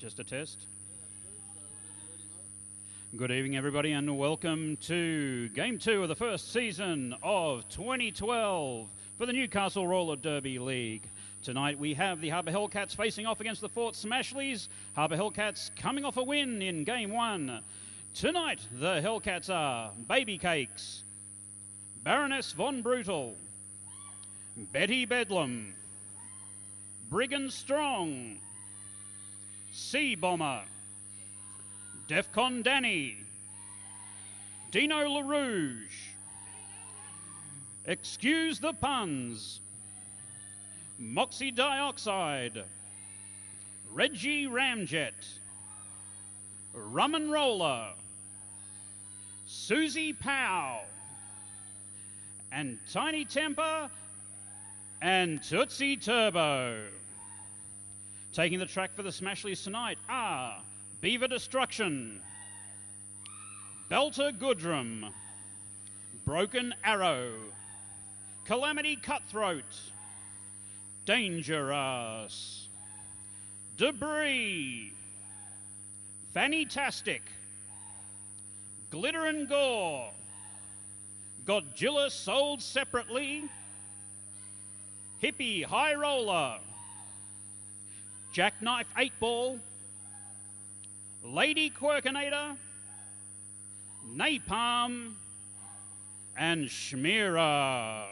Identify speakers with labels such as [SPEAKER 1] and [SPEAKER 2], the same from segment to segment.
[SPEAKER 1] Just a test. Good evening, everybody, and welcome to Game 2 of the first season of 2012 for the Newcastle Roller Derby League. Tonight we have the Harbour Hellcats facing off against the Fort Smashleys. Harbour Hellcats coming off a win in Game 1. Tonight the Hellcats are Baby Cakes, Baroness Von Brutal, Betty Bedlam, Brigand Strong, Sea Bomber, Defcon Danny, Dino LaRouge, Excuse the Puns, Moxie Dioxide, Reggie Ramjet, Rum and Roller, Susie Pow, and Tiny Temper, and Tootsie Turbo. Taking the track for the Smashleys tonight are Beaver Destruction, Belter Goodrum, Broken Arrow, Calamity Cutthroat, Dangerous, Debris, Fantastic, Glitter and Gore, Godzilla Sold Separately, Hippie High Roller, Jackknife 8-Ball, Lady Quirkinator, Napalm, and Schmearer.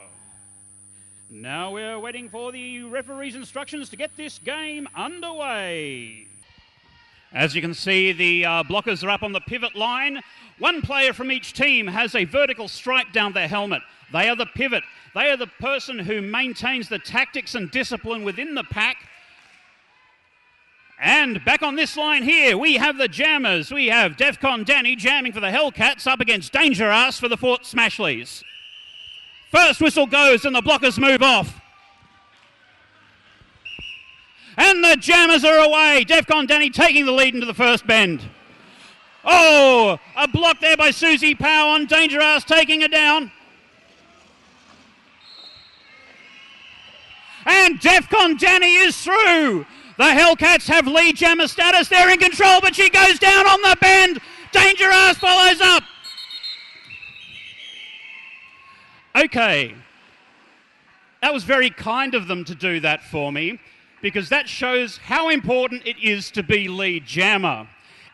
[SPEAKER 1] Now we're waiting for the referee's instructions to get this game underway. As you can see, the blockers are up on the pivot line. One player from each team has a vertical stripe down their helmet. They are the pivot. They are the person who maintains the tactics and discipline within the pack. And back on this line here, we have the jammers. We have Defcon Danny jamming for the Hellcats up against Danger Ass for the Fort Smashleys. First whistle goes and the blockers move off. And the jammers are away. Defcon Danny taking the lead into the first bend. Oh, a block there by Susie Pow on Danger Ass, taking her down. And Defcon Danny is through. The Hellcats have lead jammer status. They're in control, but she goes down on the bend. Danger Ass follows up. Okay. That was very kind of them to do that for me, because that shows how important it is to be lead jammer.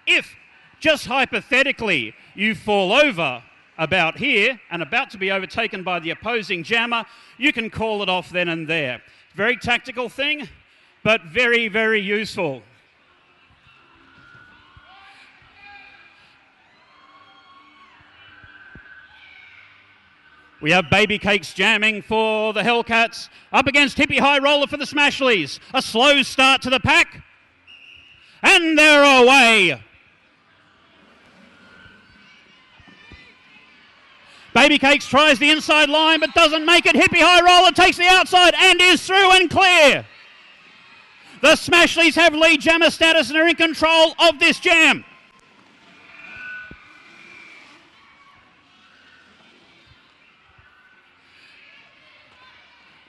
[SPEAKER 1] If, just hypothetically, you fall over about here and about to be overtaken by the opposing jammer, you can call it off then and there. Very tactical thing, but very, very useful. We have Baby Cakes jamming for the Hellcats up against Hippie High Roller for the Smashleys. A slow start to the pack, and they're away. Baby Cakes tries the inside line but doesn't make it. Hippie High Roller takes the outside and is through and clear. The Smashleys have lead jammer status and are in control of this jam.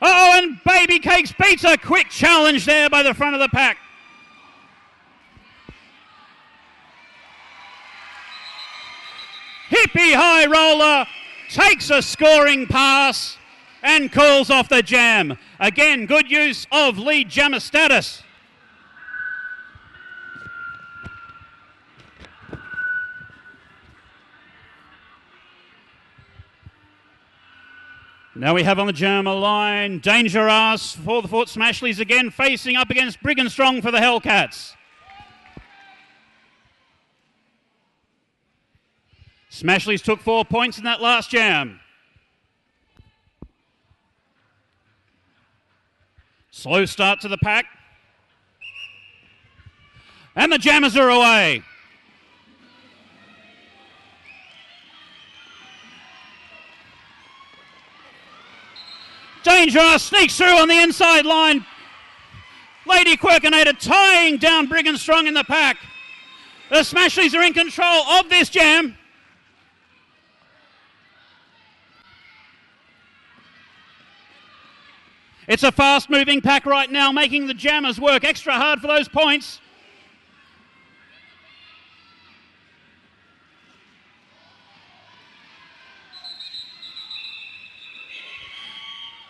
[SPEAKER 1] Oh, and Baby Cakes beats a quick challenge there by the front of the pack. Hippie High Roller takes a scoring pass and calls off the jam. Again, good use of lead jammer status. Now we have on the jammer line Danger Ass for the Fort Smashleys again, facing up against Brigand Strong for the Hellcats. Smashleys took 4 points in that last jam. Slow start to the pack. And the jammers are away. Danger Ass sneaks through on the inside line. Lady Quirkinator tying down Brigand Strong in the pack. The Smashleys are in control of this jam. It's a fast-moving pack right now, making the jammers work extra hard for those points.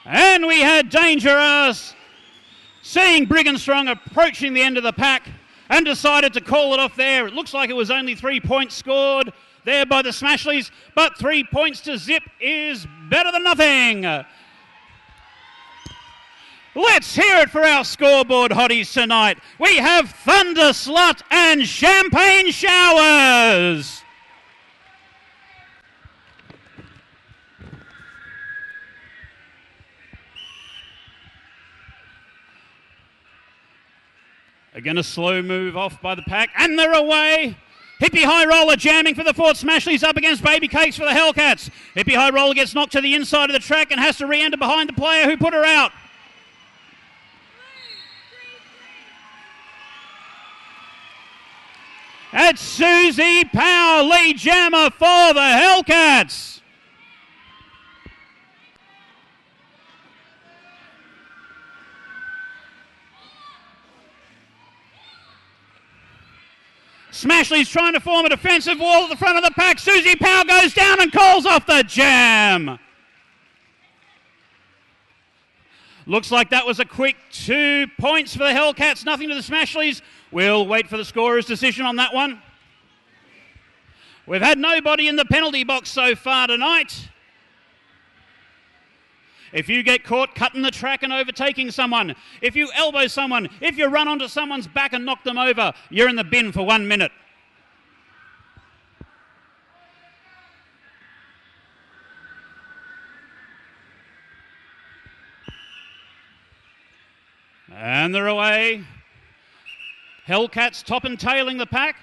[SPEAKER 1] And we had Dangerous seeing Briggenstrong approaching the end of the pack and decided to call it off there. It looks like it was only 3 points scored there by the Smashleys, but 3 points to zip is better than nothing. Let's hear it for our scoreboard hotties tonight. We have Thunder Slut and Champagne Showers. Again, a slow move off by the pack, and they're away. Hippie High Roller jamming for the Fort Smashleys up against Baby Cakes for the Hellcats. Hippie High Roller gets knocked to the inside of the track and has to re-enter behind the player who put her out. It's Susie Power, lead jammer for the Hellcats. Smashleys trying to form a defensive wall at the front of the pack. Susie Power goes down and calls off the jam. Looks like that was a quick 2 points for the Hellcats, nothing to the Smashleys. We'll wait for the scorer's decision on that one. We've had nobody in the penalty box so far tonight. If you get caught cutting the track and overtaking someone, if you elbow someone, if you run onto someone's back and knock them over, you're in the bin for 1 minute. And they're away. Hellcats top and tailing the pack.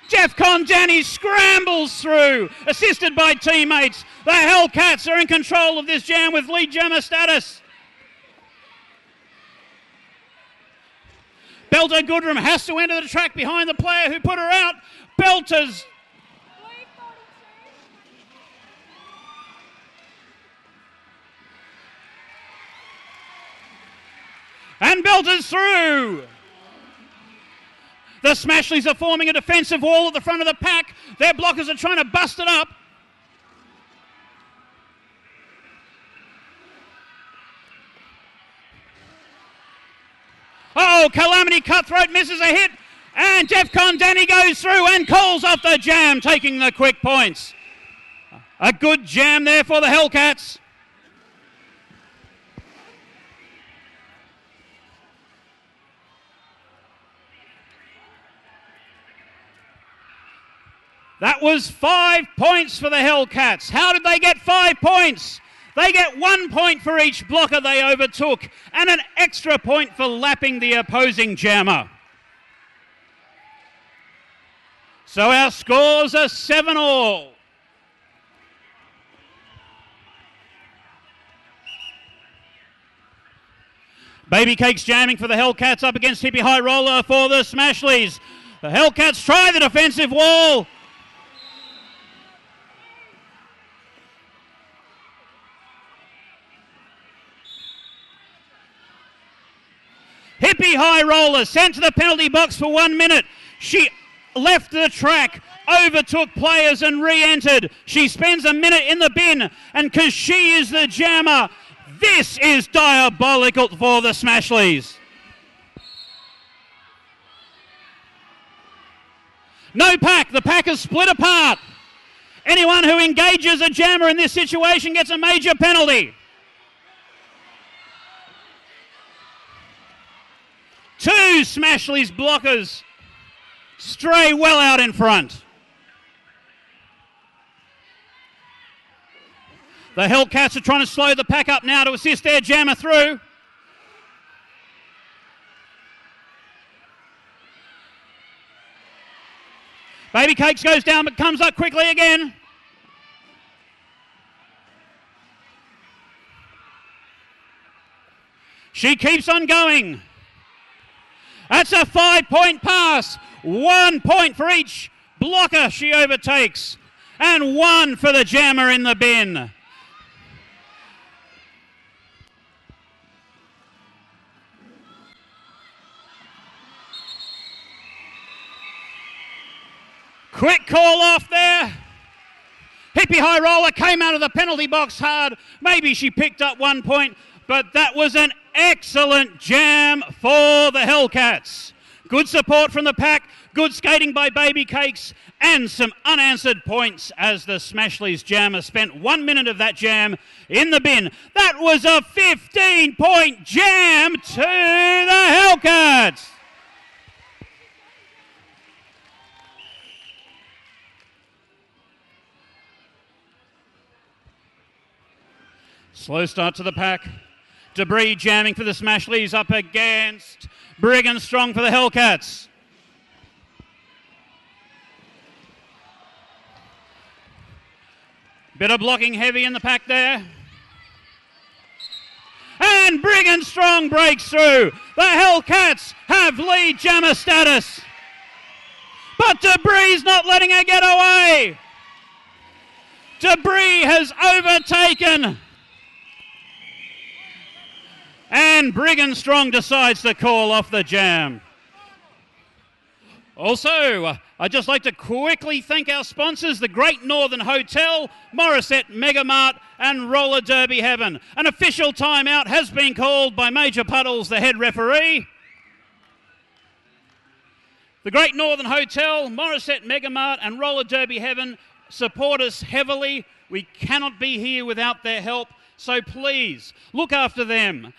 [SPEAKER 1] Jeff Condani scrambles through, assisted by teammates. The Hellcats are in control of this jam with lead jammer status. Belter Goodrum has to enter the track behind the player who put her out. Belter's and Belter's through. The Smashleys are forming a defensive wall at the front of the pack. Their blockers are trying to bust it up. Oh, Calamity Cutthroat misses a hit. And Jeff Condani goes through and calls off the jam, taking the quick points. A good jam there for the Hellcats. That was 5 points for the Hellcats. How did they get 5 points? They get 1 point for each blocker they overtook and an extra point for lapping the opposing jammer. So our scores are 7-all. Baby Cakes jamming for the Hellcats up against Hippie High Roller for the Smashleys. The Hellcats try the defensive wall. Hippie High Roller sent to the penalty box for 1 minute. She left the track, overtook players and re-entered. She spends a minute in the bin, and because she is the jammer, this is diabolical for the Smashleys. No pack. The pack is split apart. Anyone who engages a jammer in this situation gets a major penalty. 2 Smashleys blockers stray well out in front. The Hellcats are trying to slow the pack up now to assist their jammer through. Baby Cakes goes down but comes up quickly again. She keeps on going. That's a 5-point pass. 1 point for each blocker she overtakes. And 1 for the jammer in the bin. Quick call off there. Hippie High Roller came out of the penalty box hard. Maybe she picked up 1 point, but that was an excellent jam for the Hellcats. Good support from the pack, good skating by Baby Cakes, and some unanswered points as the Smashleys jammer spent 1 minute of that jam in the bin. That was a 15-point jam to the Hellcats. Slow start to the pack. Debris jamming for the Smashleys up against Brigand Strong for the Hellcats. Bit of blocking heavy in the pack there. And Brigand Strong breaks through. The Hellcats have lead jammer status. But Debris not letting her get away. Debris has overtaken. And Brigand Strong decides to call off the jam. Also, I'd just like to quickly thank our sponsors, the Great Northern Hotel, Morisset Megamart and Roller Derby Heaven. An official timeout has been called by Major Puddles, the head referee. The Great Northern Hotel, Morisset Megamart and Roller Derby Heaven support us heavily. We cannot be here without their help, so please look after them.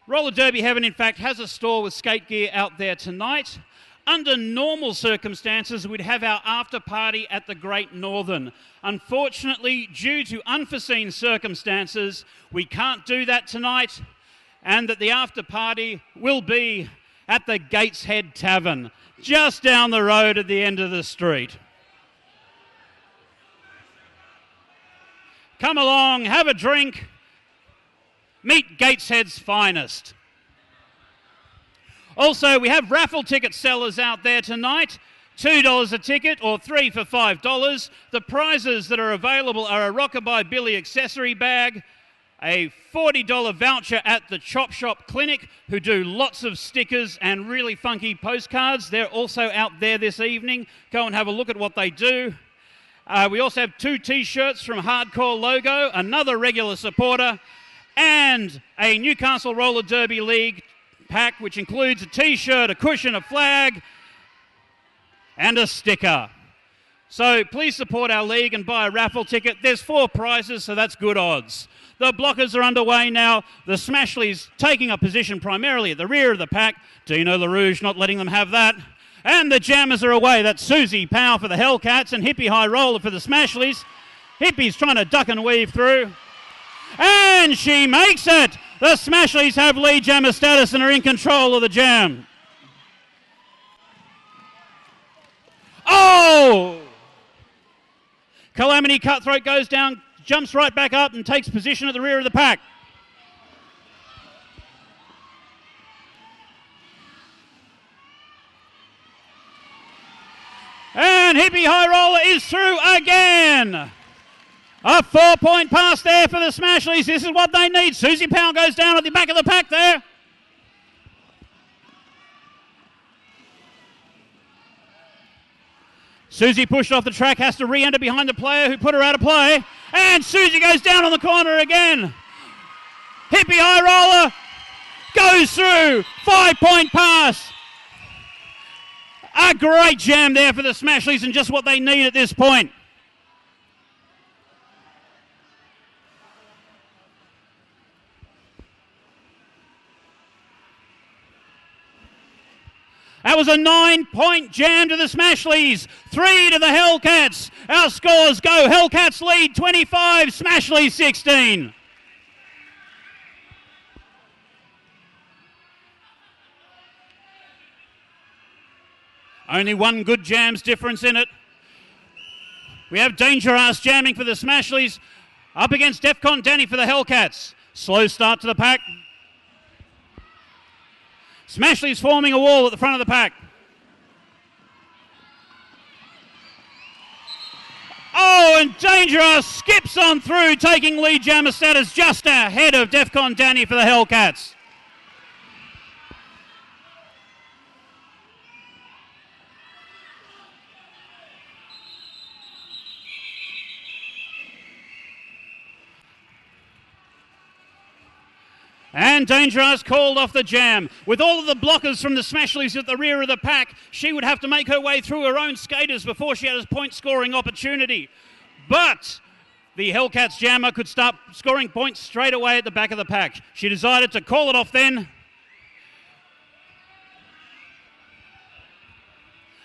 [SPEAKER 1] Roller Derby Heaven, in fact, has a store with skate gear out there tonight. Under normal circumstances, we'd have our after party at the Great Northern. Unfortunately, due to unforeseen circumstances, we can't do that tonight, and that the after party will be at the Gateshead Tavern, just down the road at the end of the street. Come along, have a drink, meet Gateshead's finest. Also, we have raffle ticket sellers out there tonight. $2 a ticket or 3 for $5. The prizes that are available are a Rockabye Billy accessory bag, a $40 voucher at the Chop Shop Clinic, who do lots of stickers and really funky postcards. They're also out there this evening. Go and have a look at what they do. We also have 2 T-shirts from Hardcore Logo, another regular supporter, and a Newcastle Roller Derby League pack, which includes a T-shirt, a cushion, a flag, and a sticker. So please support our league and buy a raffle ticket. There's 4 prizes, so that's good odds. The blockers are underway now. The Smashleys taking a position primarily at the rear of the pack. Dino LaRouge not letting them have that. And the jammers are away. That's Susie Powell for the Hellcats and Hippie High Roller for the Smashleys. Hippie's trying to duck and weave through. And she makes it! The Smashleys have lead jammer status and are in control of the jam. Oh! Calamity Cutthroat goes down, jumps right back up and takes position at the rear of the pack. And Hippie High Roller is through again. A 4-point pass there for the Smashleys. This is what they need. Susie Powell goes down at the back of the pack there. Susie pushed off the track, has to re-enter behind the player who put her out of play. And Susie goes down on the corner again. Hippie High Roller goes through. 5-point pass. A great jam there for the Smashleys and just what they need at this point. That was a 9-point jam to the Smashleys, 3 to the Hellcats. Our scores go: Hellcats lead 25, Smashleys 16. Only 1 good jam's difference in it. We have Danger Ass jamming for the Smashleys, up against Defcon Danny for the Hellcats. Slow start to the pack. Smashleys forming a wall at the front of the pack. Oh, and Dangerous skips on through, taking lead jammer status just ahead of Defcon Danny for the Hellcats. And Dangerous called off the jam. With all of the blockers from the Smashleys at the rear of the pack, she would have to make her way through her own skaters before she had a point-scoring opportunity. But the Hellcats jammer could start scoring points straight away at the back of the pack. She decided to call it off then.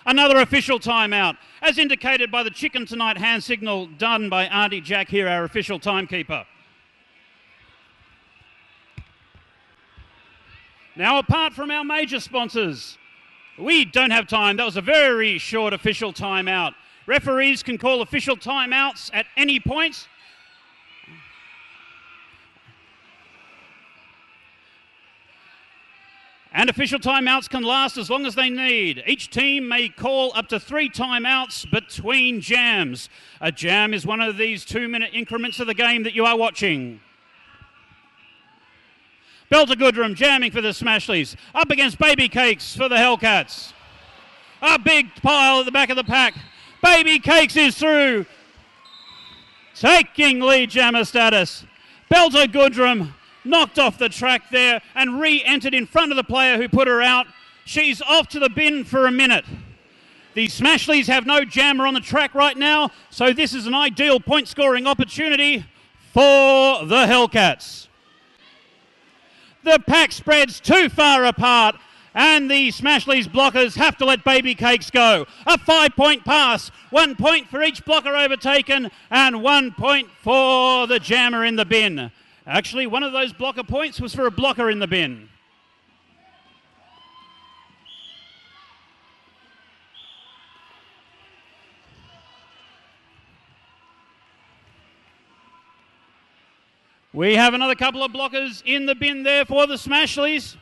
[SPEAKER 1] Another official timeout, as indicated by the Chicken Tonight hand signal done by Auntie Jack here, our official timekeeper. Now, apart from our major sponsors, we don't have time. That was a very short official timeout. Referees can call official timeouts at any point. And official timeouts can last as long as they need. Each team may call up to 3 timeouts between jams. A jam is one of these 2-minute increments of the game that you are watching. Bout2 jamming for the Smashleys. Up against Baby Cakes for the Hellcats. A big pile at the back of the pack. Baby Cakes is through, taking lead jammer status. Bout2 knocked off the track there and re-entered in front of the player who put her out. She's off to the bin for a minute. The Smashleys have no jammer on the track right now, so this is an ideal point-scoring opportunity for the Hellcats. The pack spreads too far apart, and the Smashleys blockers have to let Baby Cakes go. A 5-point pass, 1 point for each blocker overtaken, and 1 point for the jammer in the bin. Actually, one of those blocker points was for a blocker in the bin. We have another couple of blockers in the bin there for the Smashleys.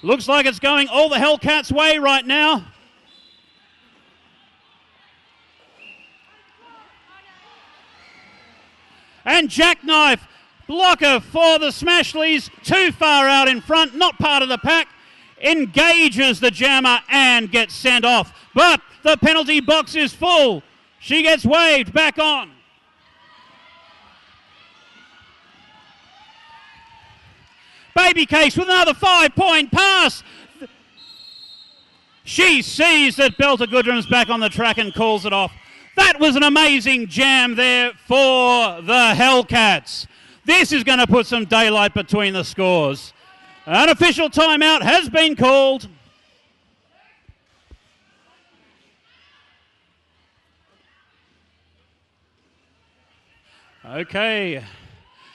[SPEAKER 1] Looks like it's going all the Hellcats' way right now. And Jackknife, blocker for the Smashleys, too far out in front, not part of the pack, engages the jammer and gets sent off. But the penalty box is full. She gets waved back on. Baby Case with another 5-point pass. She sees that Bout2's back on the track and calls it off. That was an amazing jam there for the Hellcats. This is going to put some daylight between the scores. An official timeout has been called. Okay.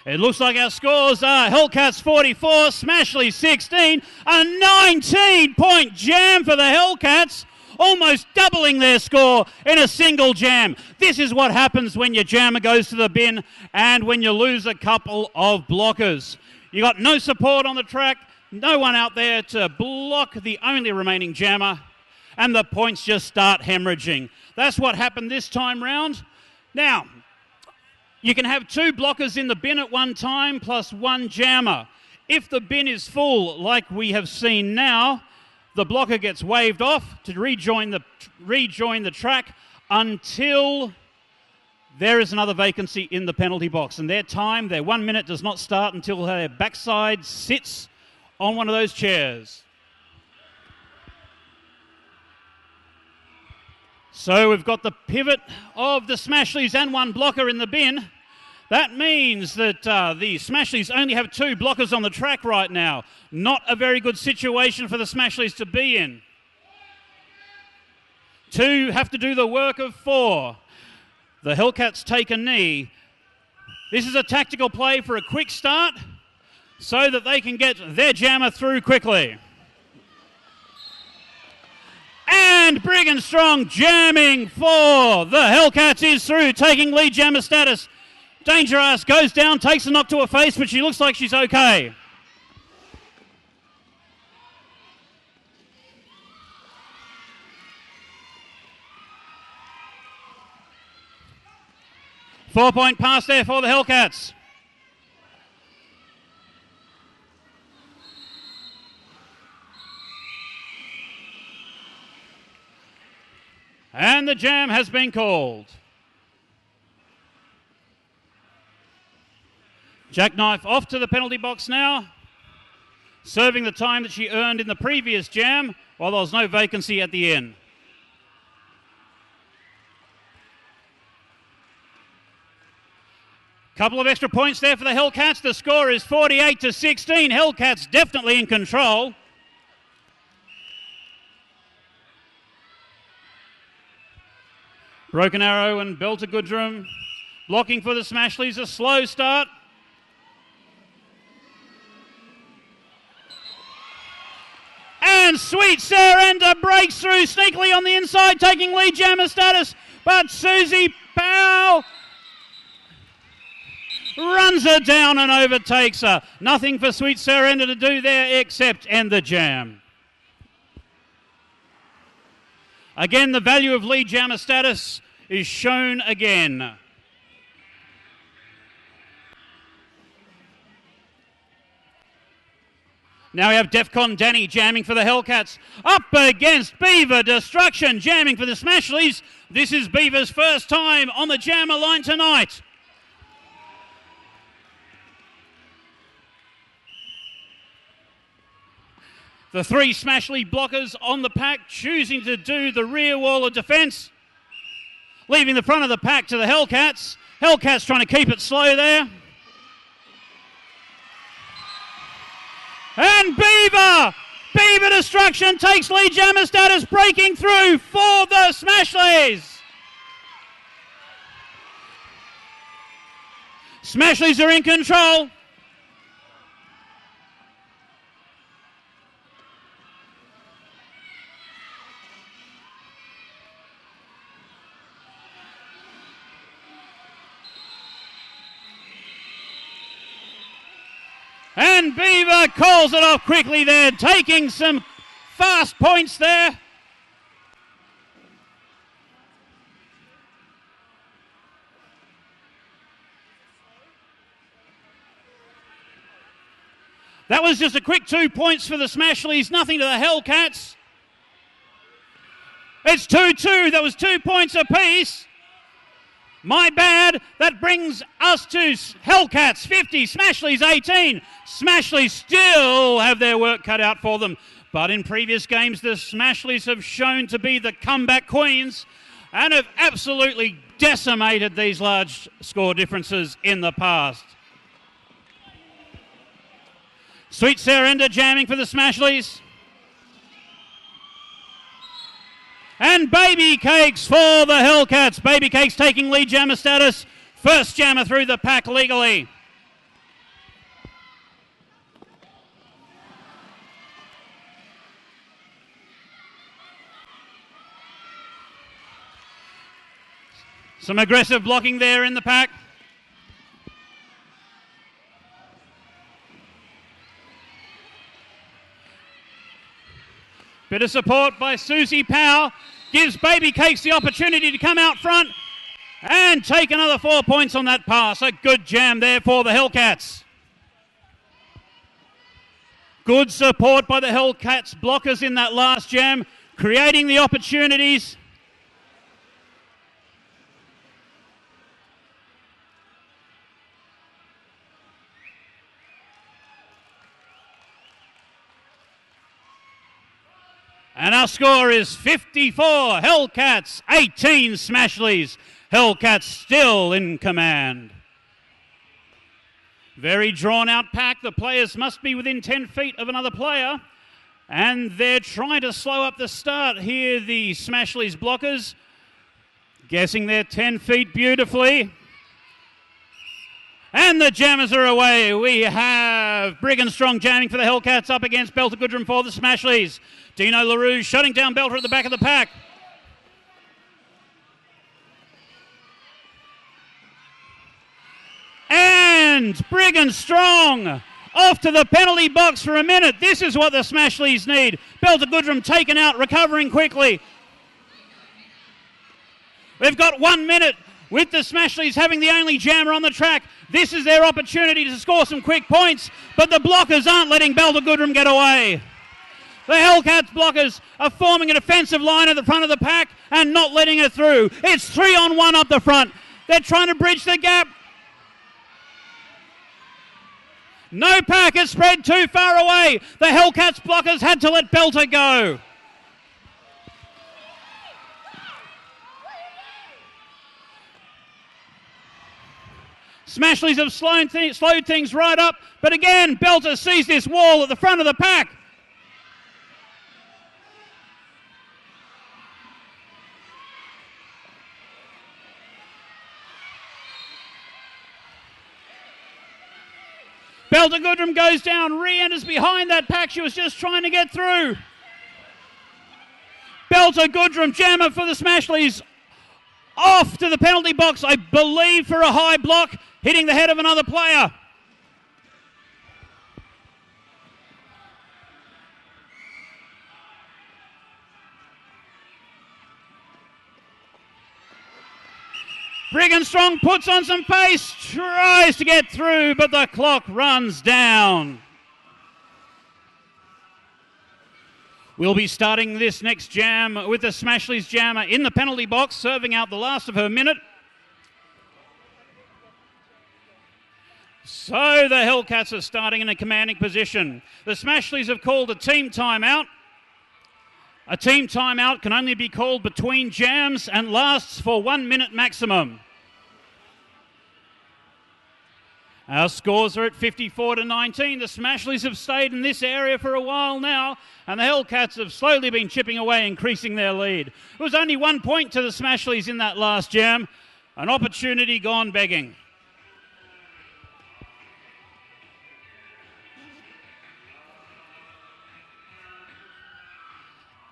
[SPEAKER 1] It looks like our scores are Hellcats 44, Smashleys 16, a 19-point jam for the Hellcats, almost doubling their score in a single jam. This is what happens when your jammer goes to the bin and when you lose a couple of blockers. You got no support on the track, no one out there to block the only remaining jammer, and the points just start hemorrhaging. That's what happened this time round. Now, you can have 2 blockers in the bin at one time plus 1 jammer. If the bin is full, like we have seen now, the blocker gets waved off to rejoin the track until there is another vacancy in the penalty box. And their 1 minute does not start until their backside sits on one of those chairs. So we've got the pivot of the Smashleys and 1 blocker in the bin. That means that the Smashleys only have 2 blockers on the track right now. Not a very good situation for the Smashleys to be in. 2 have to do the work of 4. The Hellcats take a knee. This is a tactical play for a quick start so that they can get their jammer through quickly. And Brigand Strong jamming for the Hellcats is through, taking lead jammer status. Dangerous goes down, takes a knock to her face, but she looks like she's okay. Four-point pass there for the Hellcats. And the jam has been called. Jackknife off to the penalty box now, serving the time that she earned in the previous jam while there was no vacancy at the end. Couple of extra points there for the Hellcats. The score is 48-16. Hellcats definitely in control. Broken Arrow and Bout2 blocking for the Smashleys. A slow start. And Sweet Surrender breaks through sneakily on the inside, taking lead jammer status. But Susie Powell runs her down and overtakes her. Nothing for Sweet Surrender to do there except end the jam. Again, the value of lead jammer status is shown again. Now we have Defcon Danny jamming for the Hellcats. Up against Beaver Destruction jamming for the Smashleys. This is Beaver's first time on the jammer line tonight. The three Smashley blockers on the pack choosing to do the rear wall of defence, leaving the front of the pack to the Hellcats. Hellcats trying to keep it slow there. And Beaver Destruction takes lead jammer status, breaking through for the Smashleys. Smashleys are in control. And Beaver calls it off quickly there, taking some fast points there. That was just a quick 2 points for the Smashleys, nothing to the Hellcats. It's 2-2, that was 2 points apiece. My bad, that brings us to Hellcats 50, Smashleys 18. Smashleys still have their work cut out for them. But in previous games, the Smashleys have shown to be the comeback queens and have absolutely decimated these large score differences in the past. Sweet Surrender jamming for the Smashleys. And Baby Cakes for the Hellcats. Baby Cakes taking lead jammer status. First jammer through the pack legally. Some aggressive blocking there in the pack. Bit of support by Susie Powell gives Baby Cakes the opportunity to come out front and take another 4 points on that pass. A good jam there for the Hellcats. Good support by the Hellcats blockers in that last jam, creating the opportunities. And our score is 54, Hellcats 18, Smashleys. Hellcats still in command. Very drawn out pack. The players must be within 10 feet of another player. And they're trying to slow up the start here, the Smashleys blockers. Guessing they're 10 feet beautifully. And the jammers are away. We have Brigand Strong jamming for the Hellcats up against Bout2 for the Smashleys. Dino LaRue shutting down Belter at the back of the pack. And Brigand Strong off to the penalty box for a minute. This is what the Smashleys need. Bout2 taken out, recovering quickly. We've got 1 minute with the Smashleys having the only jammer on the track. This is their opportunity to score some quick points, but the blockers aren't letting Bout2 get away. The Hellcats blockers are forming a defensive line at the front of the pack and not letting it through. It's 3-on-1 up the front. They're trying to bridge the gap. No pack, it's spread too far away. The Hellcats blockers had to let Belter go. Smashleys have slowed things right up, but again, Belter sees this wall at the front of the pack. Belter Goodrum goes down, re-enters behind that pack she was just trying to get through. Belter Goodrum, jammer for the Smashleys, off to the penalty box, I believe for a high block, hitting the head of another player. Briggenstrong puts on some pace, tries to get through, but the clock runs down. We'll be starting this next jam with the Smashleys jammer in the penalty box, serving out the last of her minute. So the Hellcats are starting in a commanding position. The Smashleys have called a team timeout. A team timeout can only be called between jams and lasts for 1 minute maximum. Our scores are at 54-19. The Smashleys have stayed in this area for a while now, and the Hellcats have slowly been chipping away, increasing their lead. It was only 1 point to the Smashleys in that last jam. An opportunity gone begging.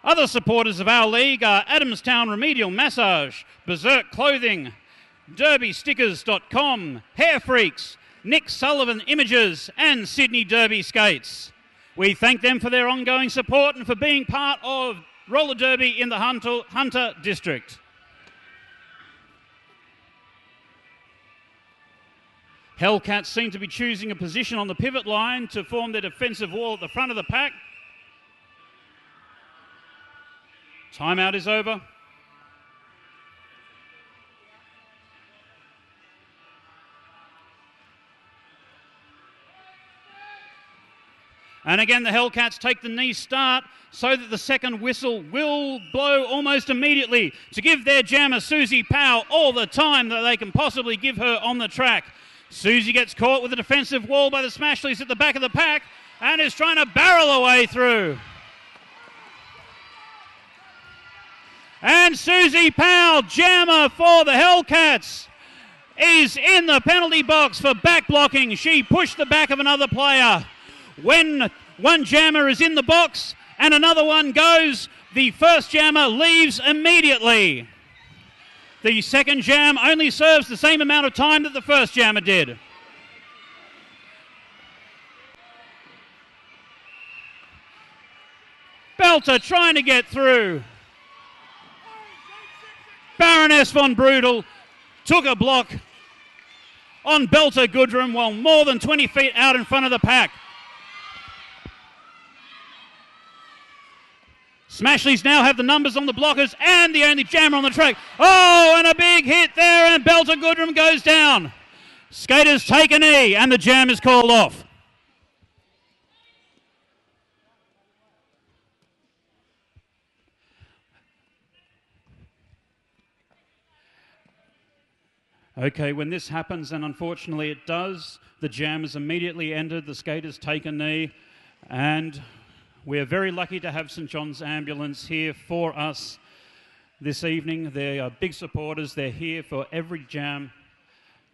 [SPEAKER 1] Other supporters of our league are Adamstown Remedial Massage, Berserk Clothing, DerbyStickers.com, Hair Freaks, Nick Sullivan Images and Sydney Derby Skates. We thank them for their ongoing support and for being part of roller derby in the Hunter District. Hellcats seem to be choosing a position on the pivot line to form their defensive wall at the front of the pack. Timeout is over. And again, the Hellcats take the knee start so that the second whistle will blow almost immediately to give their jammer, Susie Powell, all the time that they can possibly give her on the track. Susie gets caught with a defensive wall by the Smashleys at the back of the pack and is trying to barrel away through. And Susie Powell, jammer for the Hellcats, is in the penalty box for back blocking. She pushed the back of another player. When one jammer is in the box and another one goes, the first jammer leaves immediately. The second jam only serves the same amount of time that the first jammer did. Belter trying to get through. Baroness von Brudel took a block on Belter Goodrum while more than 20 feet out in front of the pack. Smashleys now have the numbers on the blockers and the only jammer on the track. Oh, and a big hit there, and Belter Goodrum goes down. Skaters take a knee, and the jam is called off. Okay, when this happens, and unfortunately it does, the jam is immediately ended, the skaters take a knee, and we're very lucky to have St John's Ambulance here for us this evening. They are big supporters. They're here for every jam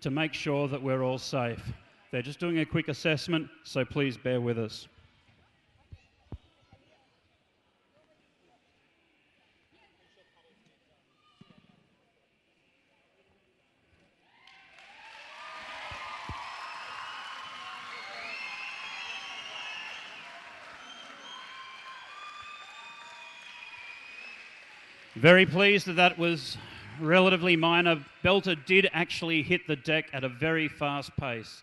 [SPEAKER 1] to make sure that we're all safe. They're just doing a quick assessment, so please bear with us. Very pleased that that was relatively minor. Belter did actually hit the deck at a very fast pace.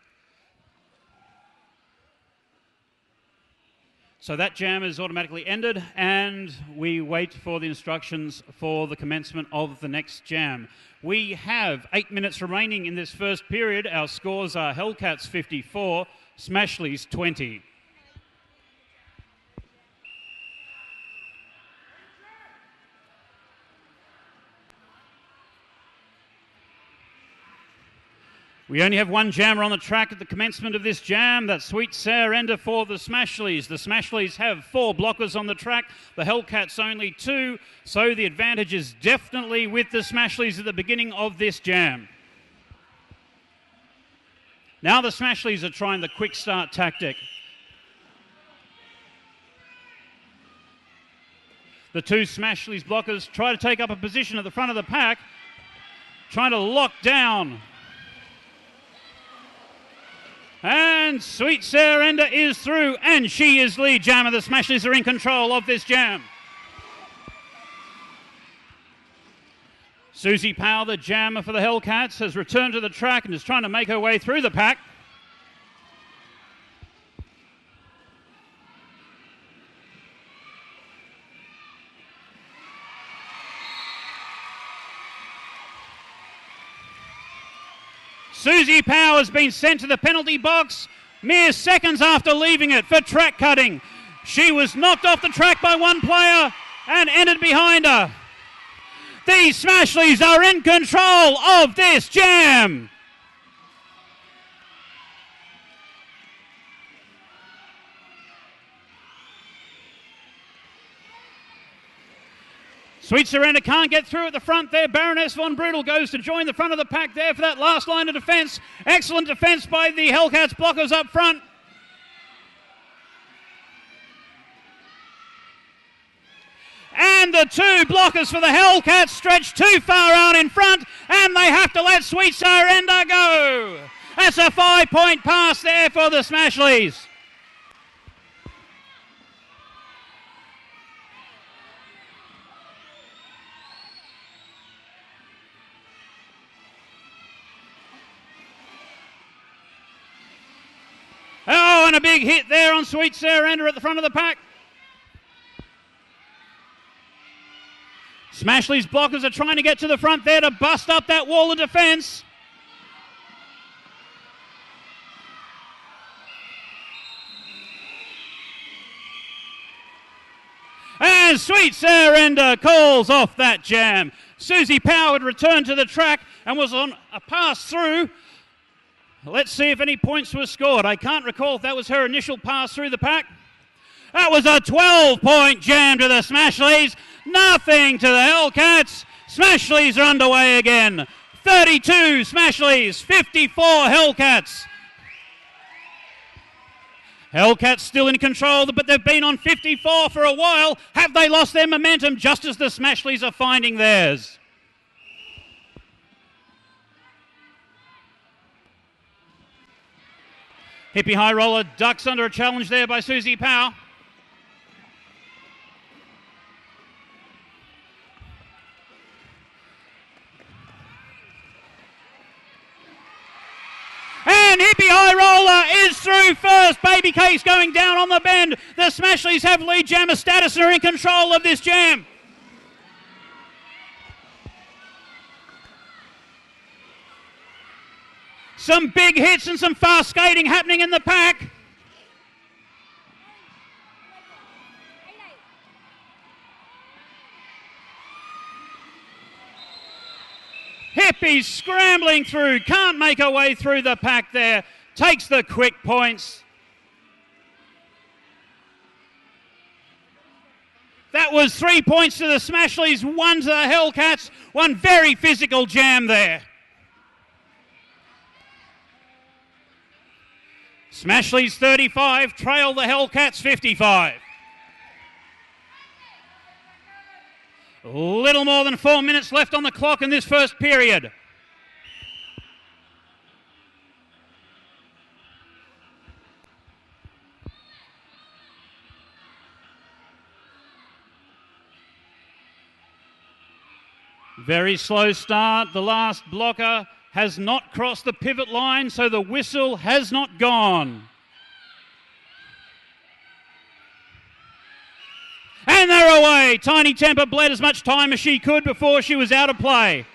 [SPEAKER 1] So that jam is automatically ended, and we wait for the instructions for the commencement of the next jam. We have 8 minutes remaining in this first period. Our scores are Hellcats 54, Smashleys 20. We only have one jammer on the track at the commencement of this jam. That's Sweet Sarah for the Smashleys. The Smashleys have 4 blockers on the track. The Hellcats only 2. So the advantage is definitely with the Smashleys at the beginning of this jam. Now the Smashleys are trying the quick start tactic. The 2 Smashleys blockers try to take up a position at the front of the pack, trying to lock down. And Sweet Sarah is through, and she is lead jammer. The Smashleys are in control of this jam. Susie Powell, the jammer for the Hellcats, has returned to the track and is trying to make her way through the pack. Susie Powell has been sent to the penalty box mere seconds after leaving it for track cutting. She was knocked off the track by one player and entered behind her. The Smashleys are in control of this jam. Sweet Surrender can't get through at the front there. Baroness Von Brutal goes to join the front of the pack there for that last line of defence. Excellent defence by the Hellcats blockers up front. And the 2 blockers for the Hellcats stretch too far out in front, and they have to let Sweet Surrender go. That's a 5-point pass there for the Smashleys. Oh, and a big hit there on Sweet Sarah at the front of the pack. Smashleys blockers are trying to get to the front there to bust up that wall of defence. And Sweet Sarah calls off that jam. Susie Powell had returned to the track and was on a pass through. Let's see if any points were scored. I can't recall if that was her initial pass through the pack. That was a 12-point jam to the Smashleys. Nothing to the Hellcats. Smashleys are underway again. 32 Smashleys, 54 Hellcats. Hellcats still in control, but they've been on 54 for a while. Have they lost their momentum just as the Smashleys are finding theirs? Hippie High Roller ducks under a challenge there by Susie Powell. And Hippie High Roller is through first. Baby Case going down on the bend. The Smashleys have lead jammer status and are in control of this jam. Some big hits and some fast skating happening in the pack. Hippie scrambling through, can't make her way through the pack there, takes the quick points. That was 3 points to the Smashleys, 1 to the Hellcats, one very physical jam there. Smashleys 35, trail the Hellcats 55. Little more than 4 minutes left on the clock in this first period. Very slow start. The last blocker has not crossed the pivot line, so the whistle has not gone. And they're away. Tiny Temper bled as much time as she could before she was out of play.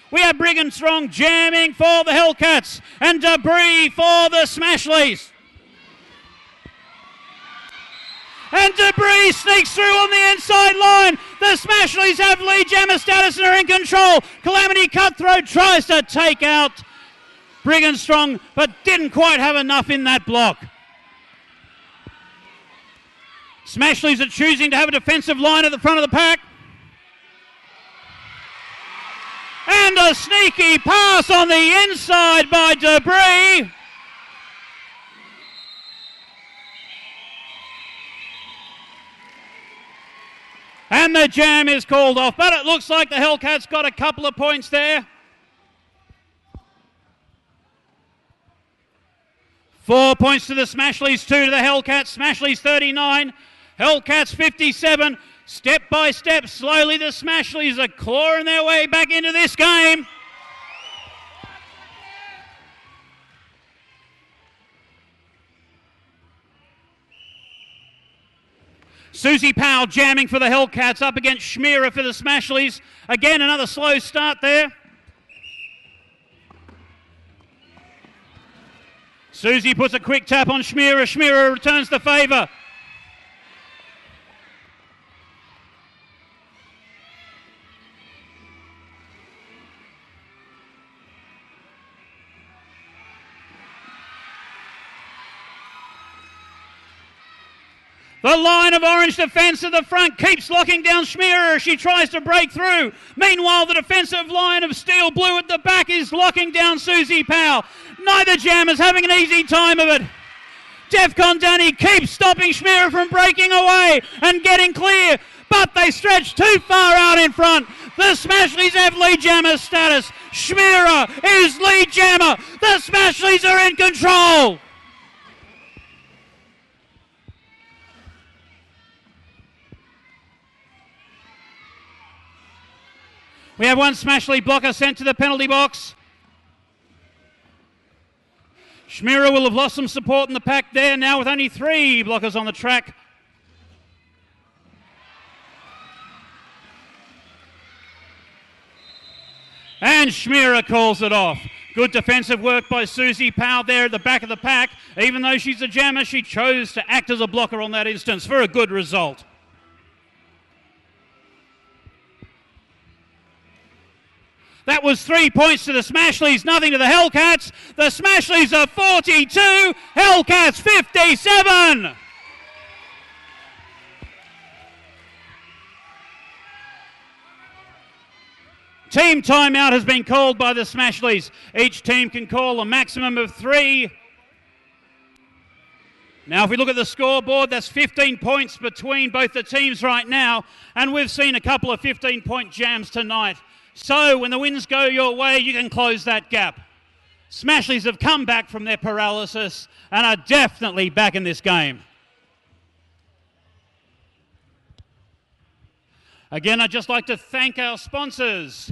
[SPEAKER 1] We have Brigand Strong jamming for the Hellcats and debris for the Smashleys. And Debris sneaks through on the inside line. The Smashleys have lead jammer status and are in control. Calamity Cutthroat tries to take out Brigand Strong, but didn't quite have enough in that block. Smashleys are choosing to have a defensive line at the front of the pack. And a sneaky pass on the inside by Debris. And the jam is called off, but it looks like the Hellcats got a couple of points there. 4 points to the Smashleys, 2 to the Hellcats. Smashleys 39, Hellcats 57. Step by step, slowly the Smashleys are clawing their way back into this game. Susie Powell jamming for the Hellcats up against Schmierer for the Smashleys. Again, another slow start there. Susie puts a quick tap on Schmierer. Schmierer returns the favour. The line of orange defence at the front keeps locking down Schmierer as she tries to break through. Meanwhile, the defensive line of steel blue at the back is locking down Susie Powell. Neither jam is having an easy time of it. Defcon Danny keeps stopping Schmierer from breaking away and getting clear, but they stretch too far out in front. The Smashleys have lead jammer status. Schmierer is lead jammer. The Smashleys are in control. We have one Smashley blocker sent to the penalty box. Schmierer will have lost some support in the pack there now with only 3 blockers on the track. And Schmierer calls it off. Good defensive work by Susie Powell there at the back of the pack. Even though she's a jammer, she chose to act as a blocker on that instance for a good result. That was 3 points to the Smashleys, nothing to the Hellcats. The Smashleys are 42, Hellcats 57. Team timeout has been called by the Smashleys. Each team can call a maximum of 3. Now, if we look at the scoreboard, that's 15 points between both the teams right now, and we've seen a couple of 15-point jams tonight. So when the winds go your way, you can close that gap. Smashleys have come back from their paralysis and are definitely back in this game. Again, I'd just like to thank our sponsors.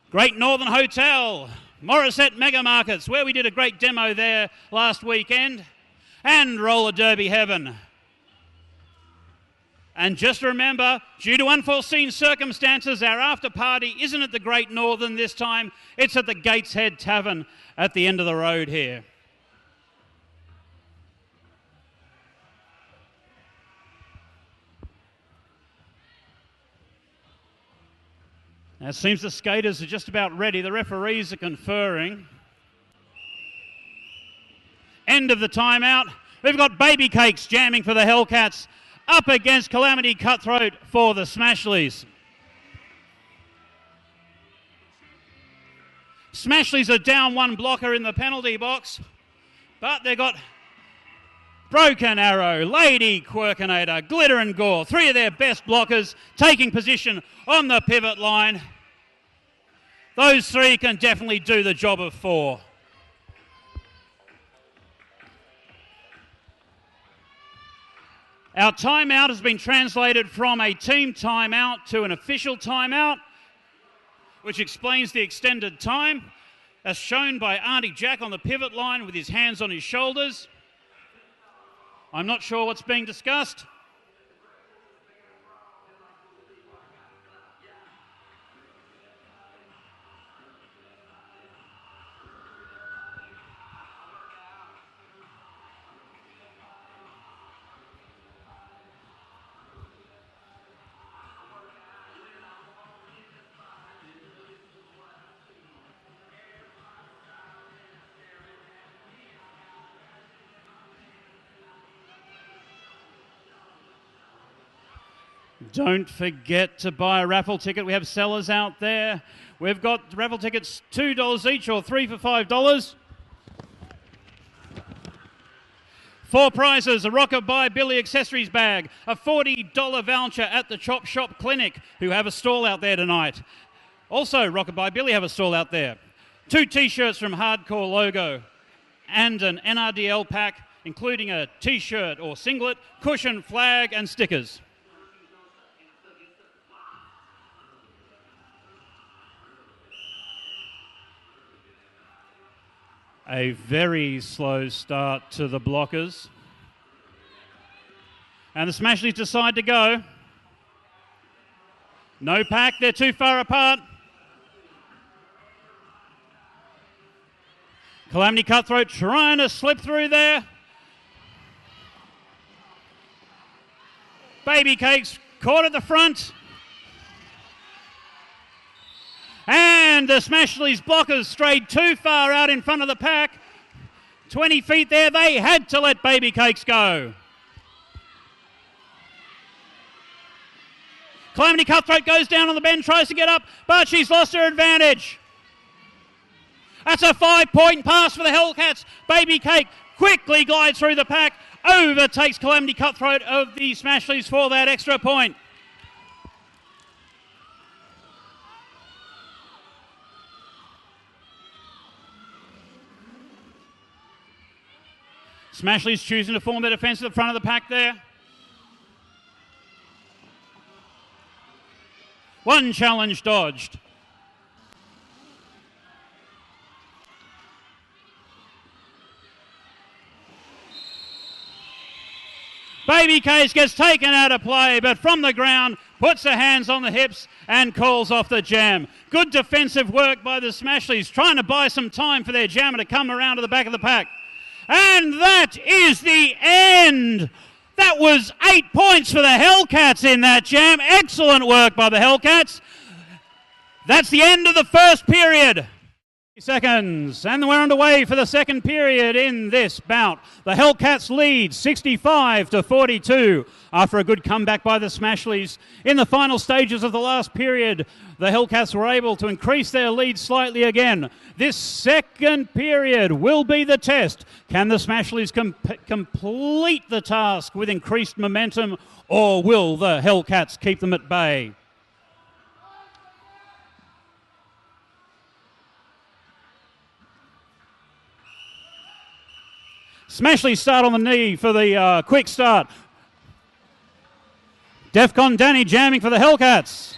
[SPEAKER 1] Great Northern Hotel, Morisset Mega Markets, where we did a great demo there last weekend, and Roller Derby Heaven. And just remember, due to unforeseen circumstances, our after party isn't at the Great Northern this time. It's at the Gateshead Tavern at the end of the road here. Now it seems the skaters are just about ready. The referees are conferring. End of the timeout. We've got Baby Cakes jamming for the Hellcats up against Calamity Cutthroat for the Smashleys. Smashleys are down 1 blocker in the penalty box, but they've got Broken Arrow, Lady Quirkinator, Glitter and Gore, 3 of their best blockers taking position on the pivot line. Those 3 can definitely do the job of 4. Our timeout has been translated from a team timeout to an official timeout, which explains the extended time, as shown by Auntie Jack on the pivot line with his hands on his shoulders. I'm not sure what's being discussed. Don't forget to buy a raffle ticket. We have sellers out there. We've got raffle tickets $2 each or 3 for $5. 4 prizes, a Rockabye Billy accessories bag, a $40 voucher at the Chop Shop Clinic, who have a stall out there tonight. Also, Rockabye Billy have a stall out there. 2 T-shirts from Hardcore Logo and an NRDL pack, including a T-shirt or singlet, cushion, flag and stickers. A very slow start to the blockers. And the Smashleys decide to go. No pack, they're too far apart. Calamity Cutthroat trying to slip through there. Baby Cakes caught at the front. And the Smashleys blockers strayed too far out in front of the pack. 20 feet there, they had to let Baby Cakes go. Calamity Cutthroat goes down on the bend, tries to get up, but she's lost her advantage. That's a 5-point pass for the Hellcats. Baby Cake quickly glides through the pack, overtakes Calamity Cutthroat of the Smashleys for that extra point. Smashleys choosing to form their defence at the front of the pack there. One challenge dodged. Baby Case gets taken out of play, but from the ground, puts her hands on the hips and calls off the jam. Good defensive work by the Smashleys, trying to buy some time for their jammer to come around to the back of the pack. And that is the end. That was 8 points for the Hellcats in that jam. Excellent work by the Hellcats. That's the end of the first period. Seconds, and we're underway for the second period in this bout. The Hellcats lead 65-42 after a good comeback by the Smashleys. In the final stages of the last period, the Hellcats were able to increase their lead slightly again. This second period will be the test. Can the Smashleys complete the task with increased momentum, or will the Hellcats keep them at bay? Smashleys start on the knee for the quick start. Defcon Danny jamming for the Hellcats.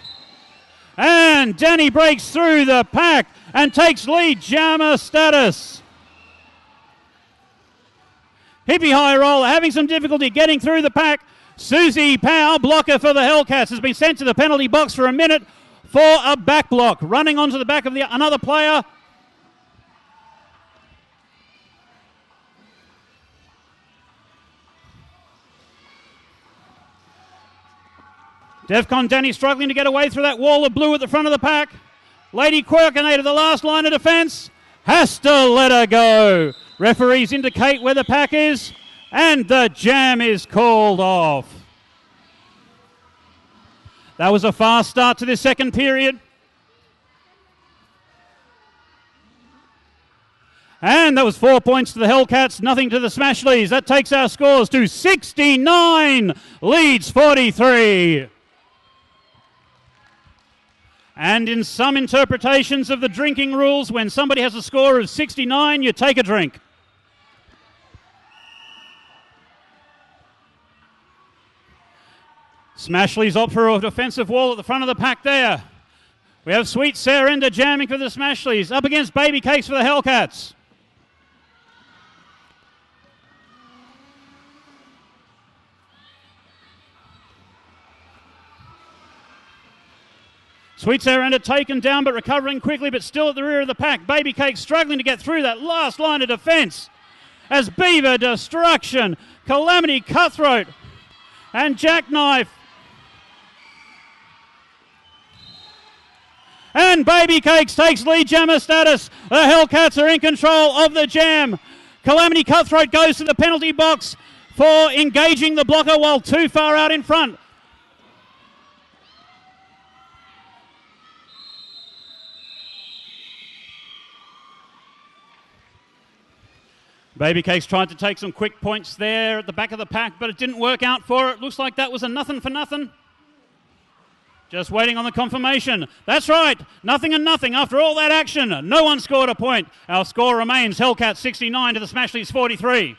[SPEAKER 1] And Danny breaks through the pack and takes lead jammer status. Hippie High Roller having some difficulty getting through the pack. Susie Powell, blocker for the Hellcats, has been sent to the penalty box for a minute for a back block. Running onto the back of another player. Defcon Danny struggling to get away through that wall of blue at the front of the pack. Lady Quirkinator, the last line of defence, has to let her go. Referees indicate where the pack is, and the jam is called off. That was a fast start to this second period. And that was 4 points to the Hellcats, nothing to the Smashleys. That takes our scores to 69, leads 43. And in some interpretations of the drinking rules, when somebody has a score of 69, you take a drink. Smashleys opt for a defensive wall at the front of the pack there. We have Sweet Sarenda jamming for the Smashleys, up against Baby Cakes for the Hellcats. Sweet Sarenda taken down but recovering quickly, but still at the rear of the pack. Baby Cake struggling to get through that last line of defence as Beaver Destruction, Calamity Cutthroat and Jackknife. And Baby Cakes takes lead jammer status. The Hellcats are in control of the jam. Calamity Cutthroat goes to the penalty box for engaging the blocker while too far out in front. Baby Cakes tried to take some quick points there at the back of the pack, but it didn't work out for it. Looks like that was a nothing for nothing. Just waiting on the confirmation. That's right, nothing and nothing. After all that action, no one scored a point. Our score remains Hellcats 69 to the Smashleys 43.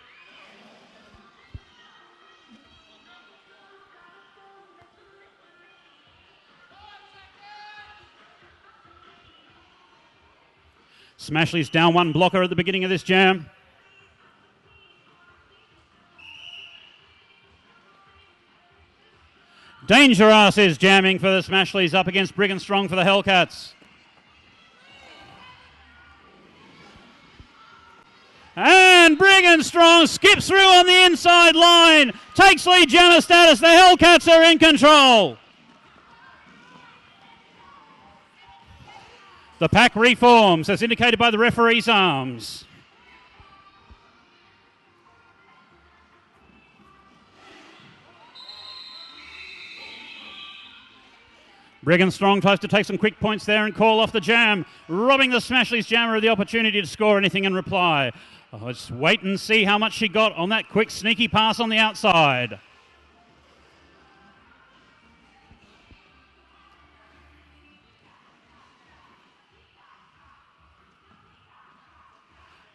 [SPEAKER 1] Smashleys down one blocker at the beginning of this jam. Dangerous is jamming for the Smashleys up against Brigand Strong for the Hellcats. And Brigand Strong skips through on the inside line, takes lead jammer status. The Hellcats are in control. The pack reforms as indicated by the referee's arms. Brigand Strong tries to take some quick points there and call off the jam, robbing the Smashleys jammer of the opportunity to score anything in reply. Oh, let's wait and see how much she got on that quick sneaky pass on the outside.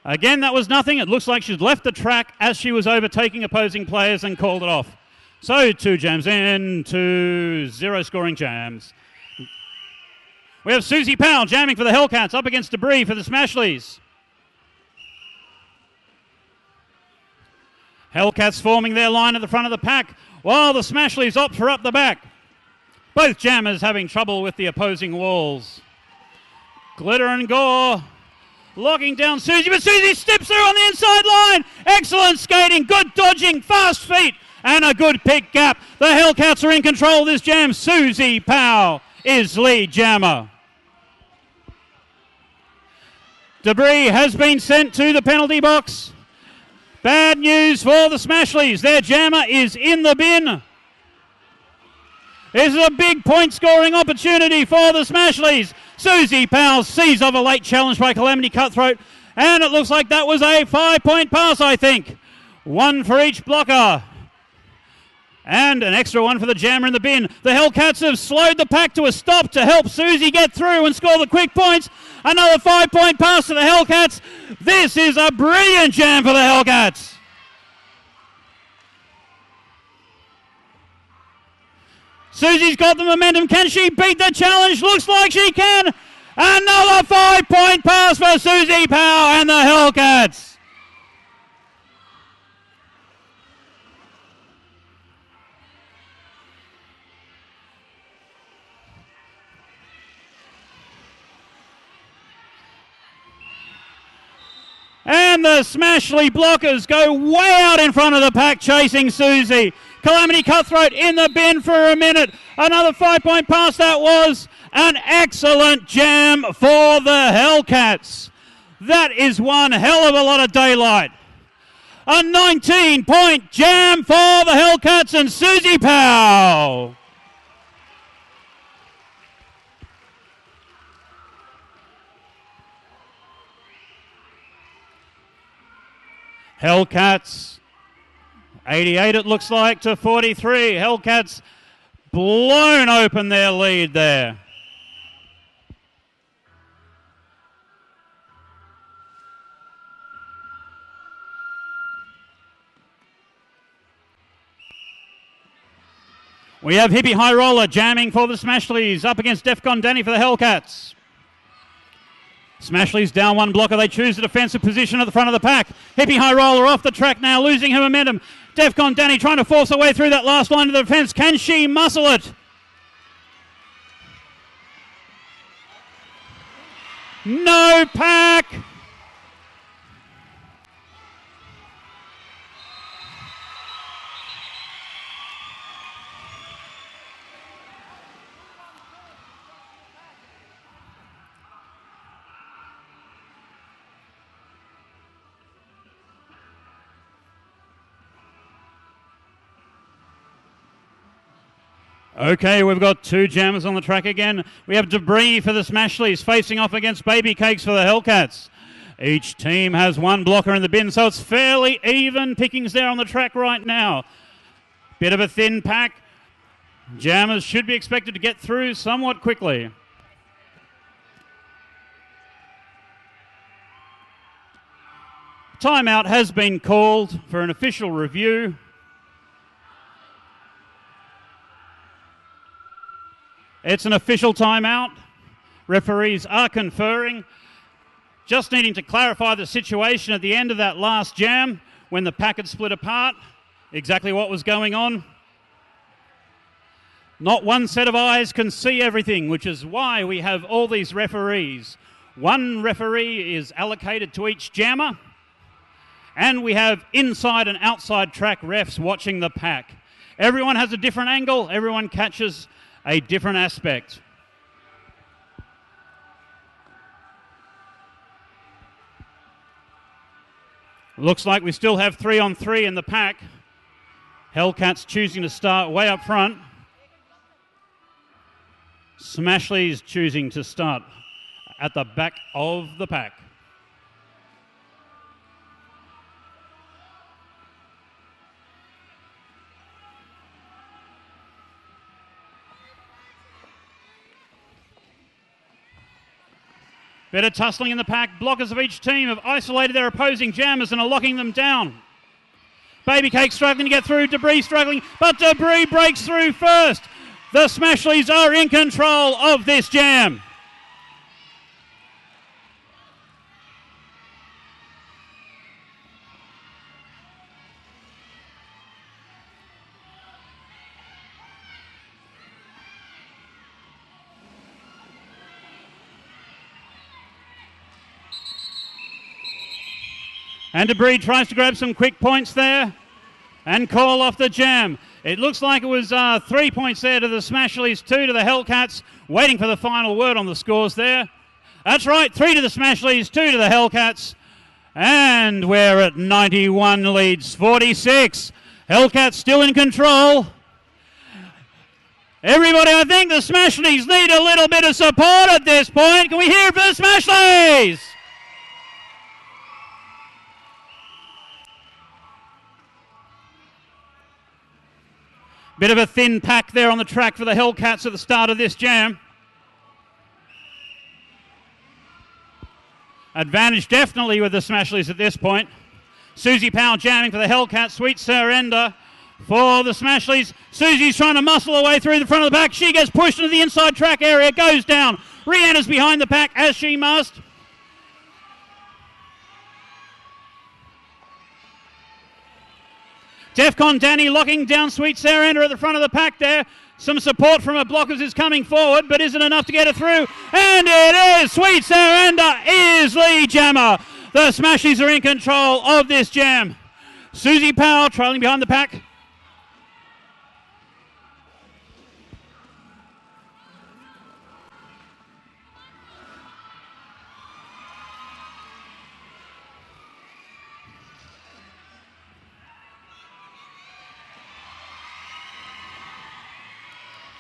[SPEAKER 1] Again, that was nothing. It looks like she's left the track as she was overtaking opposing players and called it off. So 2 jams in to 0 scoring jams. We have Susie Powell jamming for the Hellcats up against Debris for the Smashleys. Hellcats forming their line at the front of the pack while the Smashleys opt for up the back. Both jammers having trouble with the opposing walls. Glitter and Gore locking down Susie, but Susie steps through on the inside line. Excellent skating, good dodging, fast feet, and a good pick gap. The Hellcats are in control of this jam. Susie Powell is lead jammer. Debris has been sent to the penalty box. Bad news for the Smashleys. Their jammer is in the bin. This is a big point scoring opportunity for the Smashleys. Susie Powell sees of a late challenge by Calamity Cutthroat, and it looks like that was a 5-point pass, I think. 1 for each blocker. And an extra 1 for the jammer in the bin. The Hellcats have slowed the pack to a stop to help Susie get through and score the quick points. Another 5-point pass to the Hellcats. This is a brilliant jam for the Hellcats. Susie's got the momentum. Can she beat the challenge? Looks like she can. Another 5-point pass for Susie Powell and the Hellcats. And the Smashley blockers go way out in front of the pack chasing Susie. Calamity Cutthroat in the bin for a minute. Another 5-point pass. That was an excellent jam for the Hellcats. That is one hell of a lot of daylight. A 19-point jam for the Hellcats and Susie Powell. Hellcats, 88 it looks like to 43. Hellcats blown open their lead there. We have Hippie High Roller jamming for the Smashleys up against Defcon Danny for the Hellcats. Smashleys down one blocker. They choose a defensive position at the front of the pack. Hippie High Roller off the track now, losing her momentum. Defcon Danny trying to force her way through that last line of the defence. Can she muscle it? No pack. Okay, we've got 2 jammers on the track again. We have Debris for the Smashleys facing off against Baby Cakes for the Hellcats. Each team has one blocker in the bin, so it's fairly even pickings there on the track right now. Bit of a thin pack. Jammers should be expected to get through somewhat quickly. Timeout has been called for an official review. It's an official timeout. Referees are conferring. Just needing to clarify the situation at the end of that last jam when the pack had split apart. Exactly what was going on. Not one set of eyes can see everything, which is why we have all these referees. One referee is allocated to each jammer, and we have inside and outside track refs watching the pack. Everyone has a different angle, everyone catches a different aspect. Looks like we still have 3-on-3 in the pack. Hellcats choosing to start way up front. Smashleys choosing to start at the back of the pack. Bit of tussling in the pack. Blockers of each team have isolated their opposing jammers and are locking them down. Baby Cake struggling to get through. Debris struggling, but Debris breaks through first. The Smashleys are in control of this jam. And Debris tries to grab some quick points there and call off the jam. It looks like it was 3 points there to the Smashleys, 2 to the Hellcats. Waiting for the final word on the scores there. That's right, 3 to the Smashleys, 2 to the Hellcats. And we're at 91 leads 46. Hellcats still in control. Everybody, I think the Smashleys need a little bit of support at this point. Can we hear it for the Smashleys? Bit of a thin pack there on the track for the Hellcats at the start of this jam. Advantage definitely with the Smashleys at this point. Susie Powell jamming for the Hellcats. Sweet Surrender for the Smashleys. Susie's trying to muscle her way through the front of the pack. She gets pushed into the inside track area, goes down. Rhianna's behind the pack as she must. Defcon Danny locking down Sweet Surrender at the front of the pack there. Some support from her blockers is coming forward, but isn't enough to get her through. And it is! Sweet Surrender is lead jammer. The Smashies are in control of this jam. Susie Powell trailing behind the pack.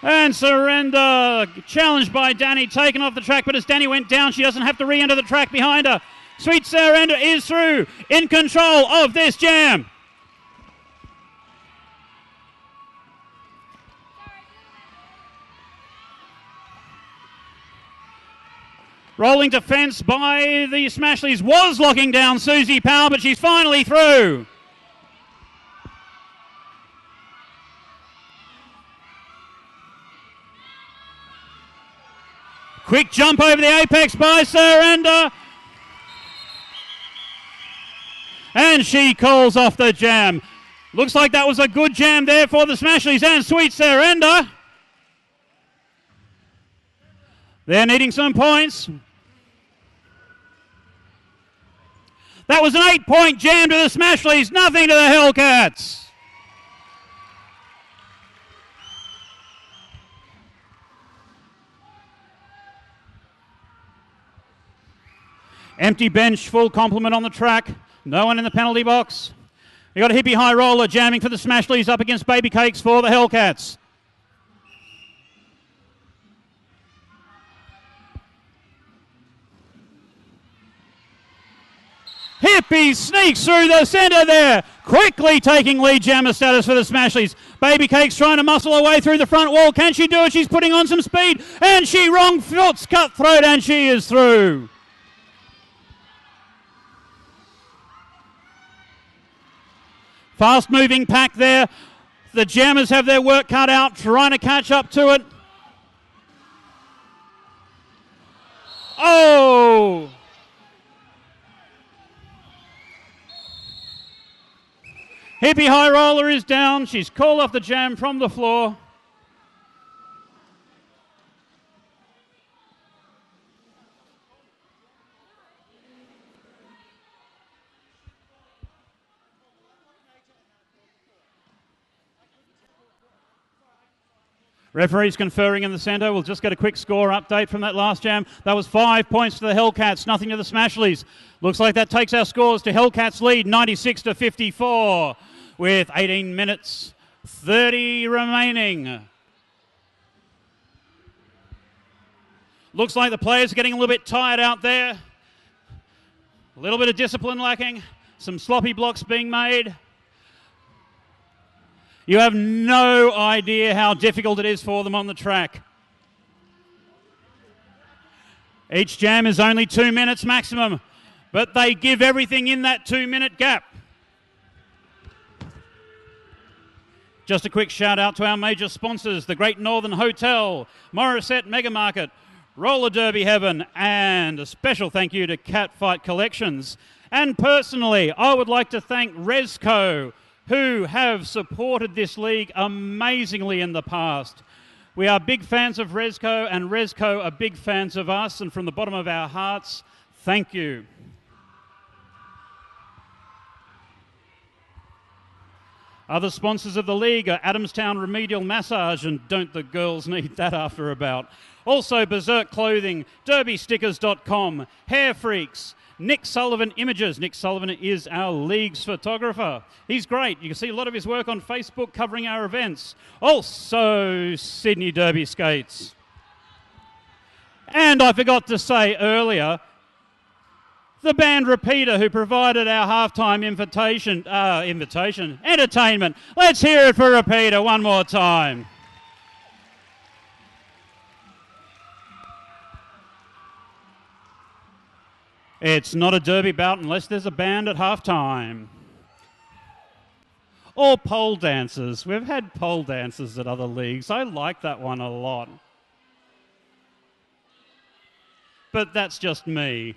[SPEAKER 1] And Surrender challenged by Danny, taken off the track, but as Danny went down, she doesn't have to re-enter the track behind her. Sweet Surrender is through, in control of this jam. Rolling defence by the Smashleys was locking down Susie Powell, but she's finally through. Quick jump over the apex by Surrender. And she calls off the jam. Looks like that was a good jam there for the Smashleys and Sweet Surrender. They're needing some points. That was an 8-point jam to the Smashleys, nothing to the Hellcats. Empty bench, full complement on the track. No one in the penalty box. You got a hippie high roller jamming for the Smashleys up against Baby Cakes for the Hellcats. Hippie sneaks through the centre there, quickly taking lead jammer status for the Smashleys. Baby Cake's trying to muscle her way through the front wall. Can she do it? She's putting on some speed, and she wrong foots Cutthroat, and she is through. Fast moving pack there. The jammers have their work cut out, trying to catch up to it. Oh! Hippie High Roller is down. She's called off the jam from the floor. Referees conferring in the centre. We'll just get a quick score update from that last jam. That was 5 points to the Hellcats, nothing to the Smashleys. Looks like that takes our scores to Hellcats lead, 96 to 54, with 18 minutes 30 remaining. Looks like the players are getting a little bit tired out there. A little bit of discipline lacking. Some sloppy blocks being made. You have no idea how difficult it is for them on the track. Each jam is only 2 minutes maximum, but they give everything in that 2 minute gap. Just a quick shout out to our major sponsors, the Great Northern Hotel, Morisset Megamarket, Roller Derby Heaven, and a special thank you to Catfight Collections. And personally, I would like to thank Resco, who have supported this league amazingly in the past. We are big fans of Resco, and Resco are big fans of us, and from the bottom of our hearts, thank you. Other sponsors of the league are Adamstown Remedial Massage, and don't the girls need that after a bout. Also Berserk Clothing, derbystickers.com, Hair Freaks, Nick Sullivan Images. Nick Sullivan is our league's photographer. He's great. You can see a lot of his work on Facebook covering our events. Also Sydney Derby Skates. And I forgot to say earlier, the band Repeater, who provided our halftime entertainment. Let's hear it for Repeater one more time. It's not a derby bout unless there's a band at halftime. Or pole dancers. We've had pole dancers at other leagues. I like that one a lot. But that's just me.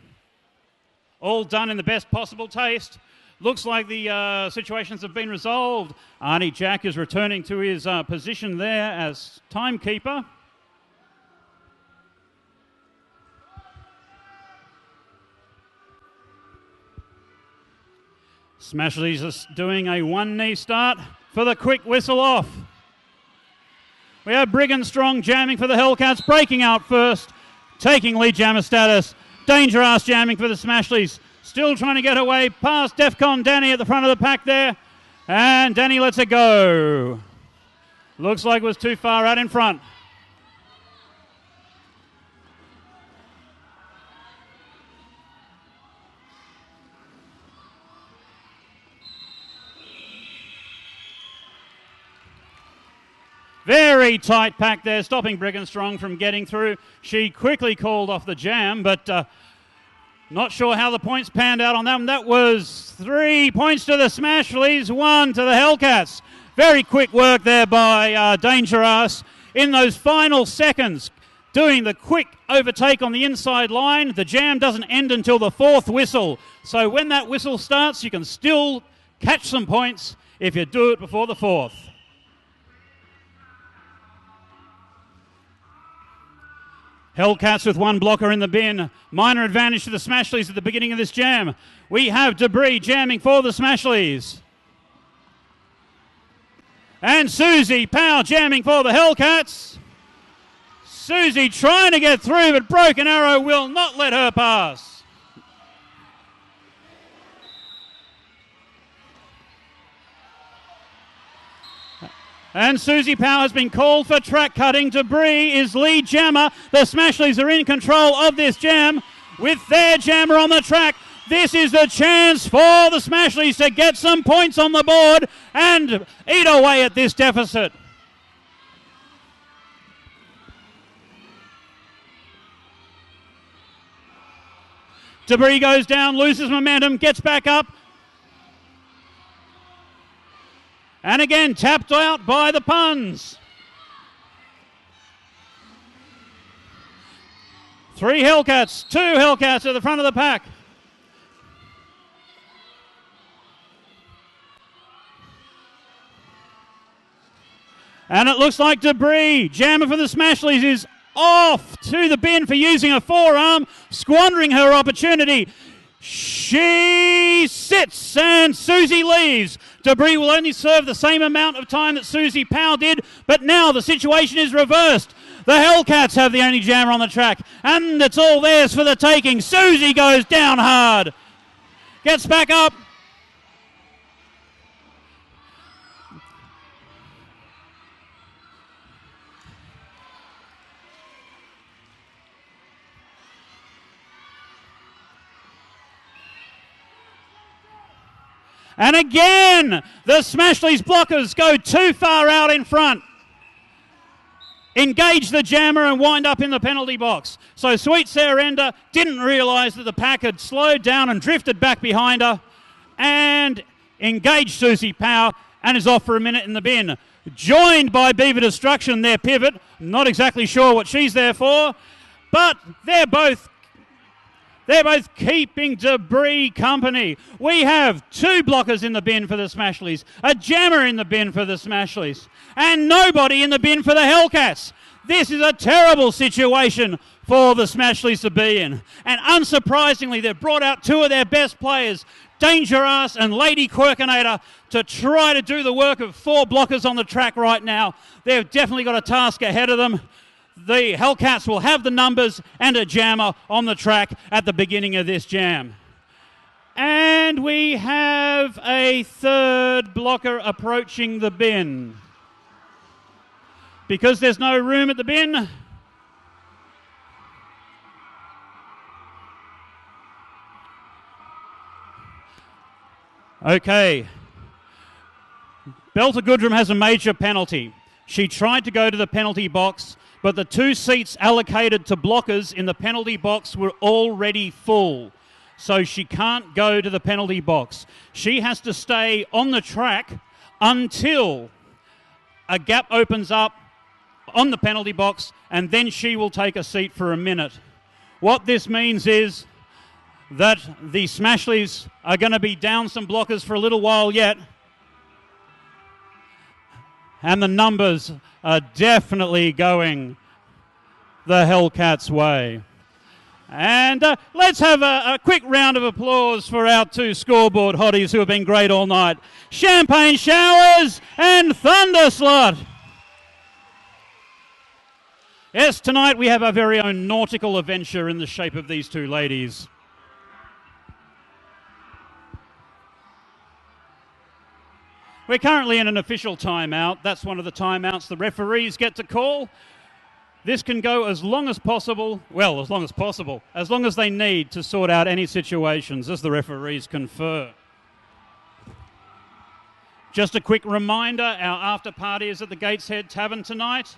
[SPEAKER 1] All done in the best possible taste. Looks like the situations have been resolved. Arnie Jack is returning to his position there as timekeeper. Smashleys is doing a one-knee start for the quick whistle off. We have Brigand Strong jamming for the Hellcats, breaking out first, taking lead jammer status. Danger Ass jamming for the Smashleys, still trying to get away past Defcon Danny at the front of the pack there. And Danny lets it go. Looks like it was too far out in front. Very tight pack there, stopping Brigand Strong from getting through. She quickly called off the jam, but not sure how the points panned out on that one. That was 3 points to the Smashleys, 1 to the Hellcats. Very quick work there by Danger Ass in those final seconds, doing the quick overtake on the inside line. The jam doesn't end until the 4th whistle. So when that whistle starts, you can still catch some points if you do it before the 4th. Hellcats with one blocker in the bin. Minor advantage to the Smashleys at the beginning of this jam. We have Debris jamming for the Smashleys. And Susie Powell jamming for the Hellcats. Susie trying to get through, but Broken Arrow will not let her pass. And Susie Power has been called for track cutting. Debris is lead jammer. The Smashleys are in control of this jam with their jammer on the track. This is the chance for the Smashleys to get some points on the board and eat away at this deficit. Debris goes down, loses momentum, gets back up. And again, tapped out by the puns. 3 Hellcats, 2 Hellcats at the front of the pack. And it looks like Debris, jammer for the Smashleys, is off to the bin for using a forearm, squandering her opportunity. She sits and Susie leaves. Debris will only serve the same amount of time that Susie Powell did, but now the situation is reversed. The Hellcats have the only jammer on the track, and it's all theirs for the taking. Susie goes down hard, gets back up. And again, the Smashleys blockers go too far out in front. Engage the jammer and wind up in the penalty box. So Sweet Sarenda didn't realise that the pack had slowed down and drifted back behind her and engaged Susie Power and is off for a minute in the bin. Joined by Beaver Destruction, their pivot. Not exactly sure what she's there for, but they're both keeping Debris company. We have 2 blockers in the bin for the Smashleys, a jammer in the bin for the Smashleys, and nobody in the bin for the Hellcats. This is a terrible situation for the Smashleys to be in. And unsurprisingly, they've brought out 2 of their best players, Danger Ass and Lady Quirkinator, to try to do the work of 4 blockers on the track right now. They've definitely got a task ahead of them. The Hellcats will have the numbers and a jammer on the track at the beginning of this jam. And we have a 3rd blocker approaching the bin. Because there's no room at the bin, okay. Belter Goodrum has a major penalty. She tried to go to the penalty box, but the 2 seats allocated to blockers in the penalty box were already full. So she can't go to the penalty box. She has to stay on the track until a gap opens up on the penalty box, and then she will take a seat for a minute. What this means is that the Smashleys are going to be down some blockers for a little while yet, and the numbers are definitely going the Hellcats' way. And let's have a quick round of applause for our 2 scoreboard hotties who have been great all night. Champagne Showers and Thunderslot. Yes, tonight we have our very own nautical adventure in the shape of these 2 ladies. We're currently in an official timeout. That's one of the timeouts the referees get to call. This can go as long as possible, well, as long as they need to sort out any situations, as the referees confer. Just a quick reminder, our after party is at the Gateshead Tavern tonight.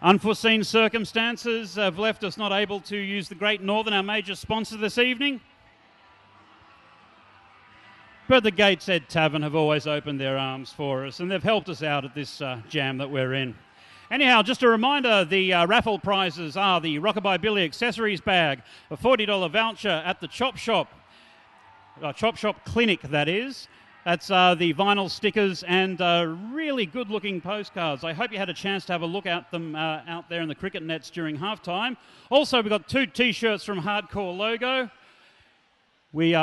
[SPEAKER 1] Unforeseen circumstances have left us not able to use the Great Northern, our major sponsor this evening. But the Gateshead Tavern have always opened their arms for us, and they've helped us out at this jam that we're in. Anyhow, just a reminder, the raffle prizes are the Rockabye Billy accessories bag, a $40 voucher at the Chop Shop Clinic, that is. That's the vinyl stickers and really good-looking postcards. I hope you had a chance to have a look at them out there in the cricket nets during halftime. Also, we've got 2 T-shirts from Hardcore Logo. We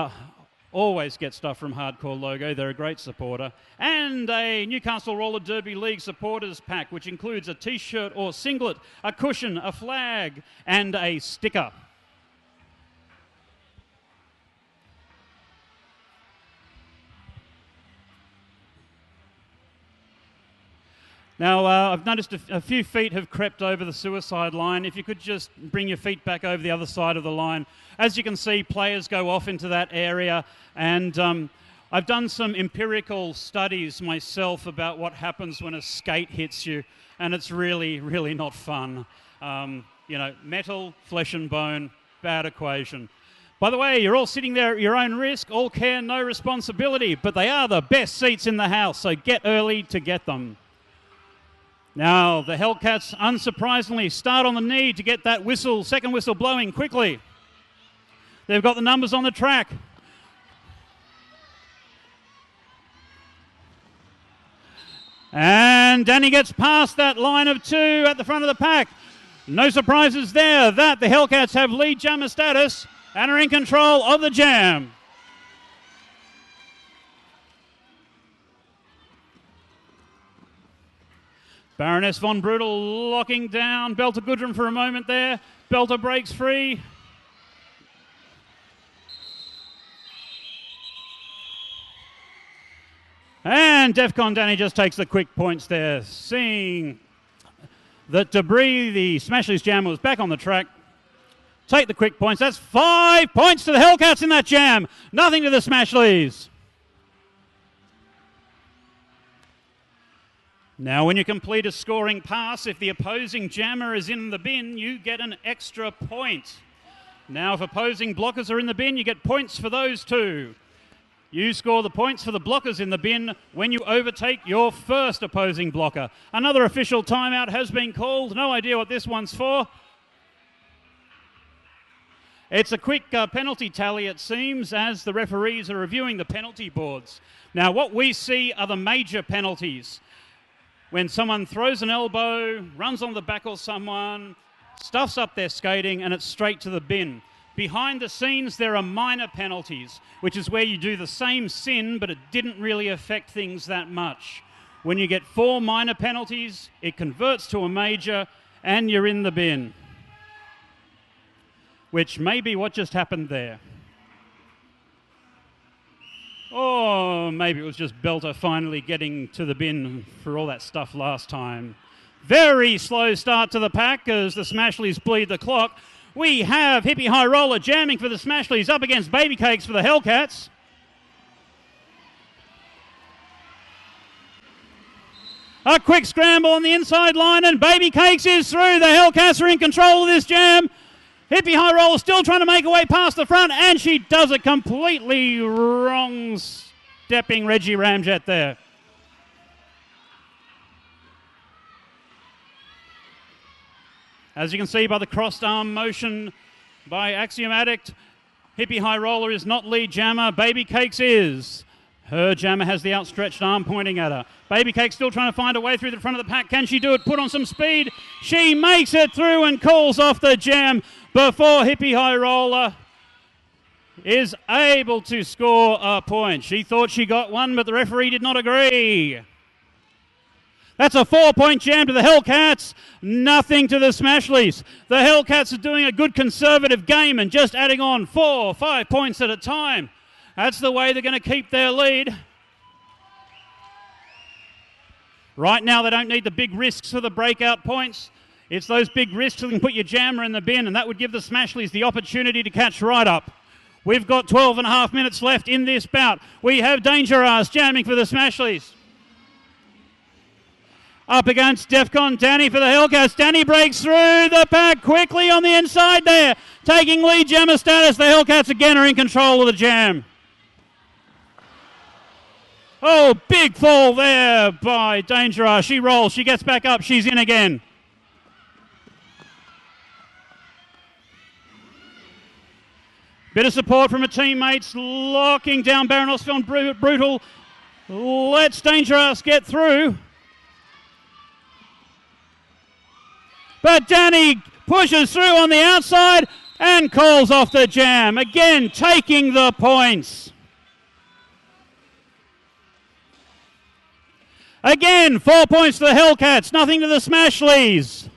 [SPEAKER 1] always get stuff from Hardcore Logo. They're a great supporter. And a Newcastle Roller Derby League supporters pack, which includes a T-shirt or singlet, a cushion, a flag, and a sticker. Now, I've noticed a few feet have crept over the suicide line. If you could just bring your feet back over the other side of the line. As you can see, players go off into that area, and I've done some empirical studies myself about what happens when a skate hits you, and it's really, really not fun. You know, metal, flesh and bone, bad equation. By the way, you're all sitting there at your own risk, all care, no responsibility, but they are the best seats in the house, so get early to get them. Now, the Hellcats, unsurprisingly, start on the knee to get that whistle, second whistle blowing quickly. They've got the numbers on the track. And Danny gets past that line of two at the front of the pack. No surprises there that the Hellcats have lead jammer status and are in control of the jam. Baroness von Brutal locking down Belter Gudrun for a moment there. Belter breaks free. And Defcon Danny just takes the quick points there. Seeing that Debris, the Smashleys jammer, was back on the track. Take the quick points. That's 5 points to the Hellcats in that jam. Nothing to the Smashleys. Now, when you complete a scoring pass, if the opposing jammer is in the bin, you get an extra point. Now, if opposing blockers are in the bin, you get points for those too. You score the points for the blockers in the bin when you overtake your first opposing blocker. Another official timeout has been called. No idea what this one's for. It's a quick penalty tally, it seems, as the referees are reviewing the penalty boards. Now, what we see are the major penalties. When someone throws an elbow, runs on the back of someone, stuffs up their skating, and it's straight to the bin. Behind the scenes, there are minor penalties, which is where you do the same sin, but it didn't really affect things that much. When you get 4 minor penalties, it converts to a major, and you're in the bin. Which may be what just happened there. Or maybe it was just Belter finally getting to the bin for all that stuff last time. Very slow start to the pack as the Smashleys bleed the clock. We have Hippie High Roller jamming for the Smashleys up against Baby Cakes for the Hellcats. A quick scramble on the inside line and Baby Cakes is through. The Hellcats are in control of this jam. Hippie High Roller still trying to make her way past the front, and she does it completely wrong, stepping Reggie Ramjet there. As you can see by the crossed arm motion by Axiom Addict, Hippie High Roller is not lead jammer, Baby Cakes is. Her jammer has the outstretched arm pointing at her. Baby Cake still trying to find a way through the front of the pack. Can she do it? Put on some speed. She makes it through and calls off the jam before Hippie High Roller is able to score a point. She thought she got one, but the referee did not agree. That's a 4-point jam to the Hellcats. Nothing to the Smashleys. The Hellcats are doing a good conservative game and just adding on 4 or 5 points at a time. That's the way they're going to keep their lead. Right now, they don't need the big risks for the breakout points. It's those big risks that can put your jammer in the bin, and that would give the Smashleys the opportunity to catch right up. We've got 12 and a half minutes left in this bout. We have Danger Ass jamming for the Smashleys. Up against Defcon Danny for the Hellcats. Danny breaks through the pack quickly on the inside there. Taking lead jammer status. The Hellcats again are in control of the jam. Oh, big fall there by Danger Ass. She rolls. She gets back up. She's in again. Bit of support from her teammates. Locking down Baroness von Brutal. Let's Danger Ass get through. But Danny pushes through on the outside and calls off the jam. Again, taking the points. Again, 4 points to the Hellcats, nothing to the Smashleys.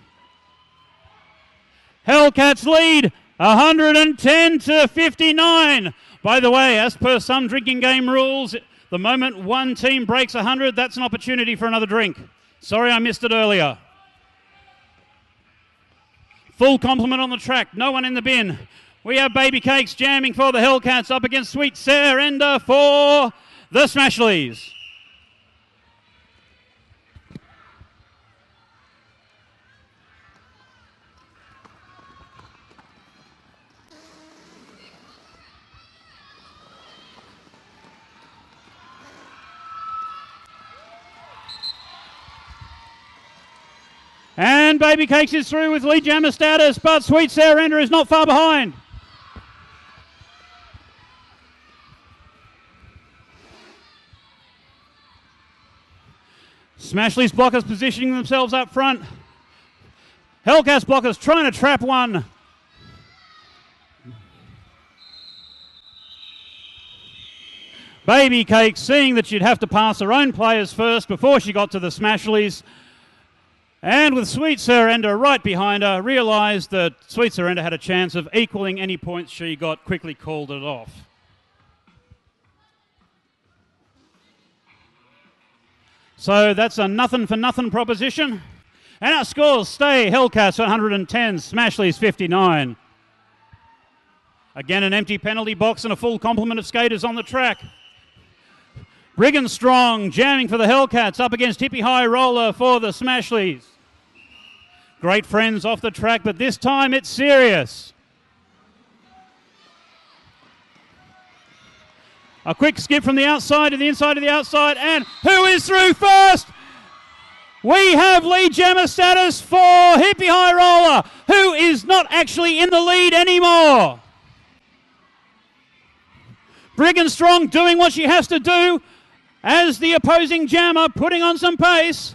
[SPEAKER 1] Hellcats lead 110 to 59. By the way, as per some drinking game rules, the moment one team breaks 100, that's an opportunity for another drink. Sorry I missed it earlier. Full complement on the track. No one in the bin. We have Baby Cakes jamming for the Hellcats up against Sweet Surrender for the Smashleys. And Baby Cakes is through with lead jammer status, but Sweet Surrender is not far behind. Smashleys blockers positioning themselves up front. Hellcats blockers trying to trap one. Baby Cakes seeing that she'd have to pass her own players first before she got to the Smashleys. And with Sweet Surrender right behind her, realised that Sweet Surrender had a chance of equalling any points she got, quickly called it off. So that's a nothing for nothing proposition. And our scores stay Hellcats 110, Smashleys 59. Again, an empty penalty box and a full complement of skaters on the track. Brigand Strong jamming for the Hellcats up against Hippie High Roller for the Smashleys. Great friends off the track, but this time it's serious. A quick skip from the outside to the inside of the outside, and who is through first? We have lead jammer status for Hippie High Roller, who is not actually in the lead anymore. Brigand Strong doing what she has to do as the opposing jammer, putting on some pace.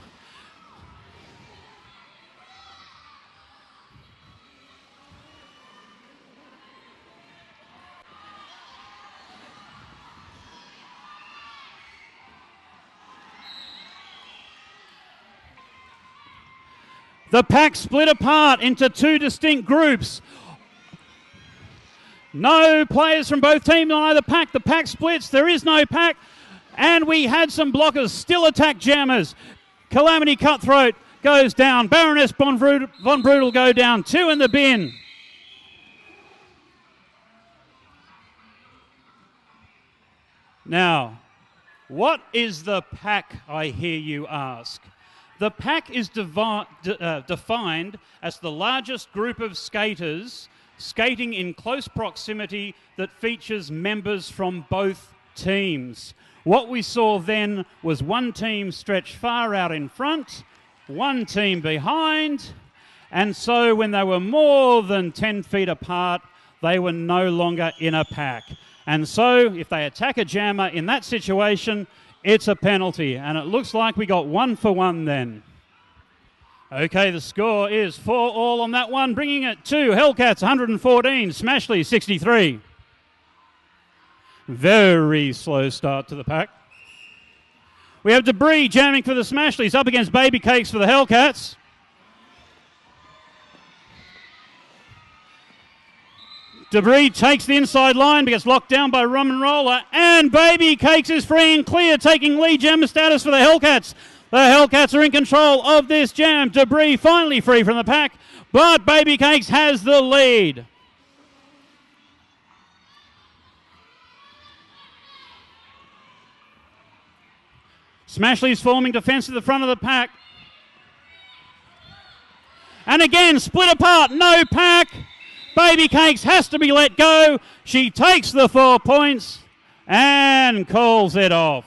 [SPEAKER 1] The pack split apart into two distinct groups. No players from both teams on either pack. The pack splits. There is no pack. And we had some blockers still attack jammers. Calamity Cutthroat goes down. Baroness Von Brutal go down. Two in the bin. Now, what is the pack, I hear you ask? The pack is defined as the largest group of skaters skating in close proximity that features members from both teams. What we saw then was one team stretch far out in front, one team behind, and so when they were more than 10 feet apart, they were no longer in a pack. And so if they attack a jammer in that situation, it's a penalty, and it looks like we got 1 for 1 then. Okay, the score is 4-all on that one, bringing it to Hellcats 114, Smashleys 63. Very slow start to the pack. We have Debris jamming for the Smashleys up against Baby Cakes for the Hellcats. Debris takes the inside line, but gets locked down by Rum and Roller, and Baby Cakes is free and clear, taking lead jammer status for the Hellcats. The Hellcats are in control of this jam. Debris finally free from the pack, but Baby Cakes has the lead. Smashleys forming defence at the front of the pack. And again, split apart, no pack. Baby Cakes has to be let go. She takes the 4 points and calls it off.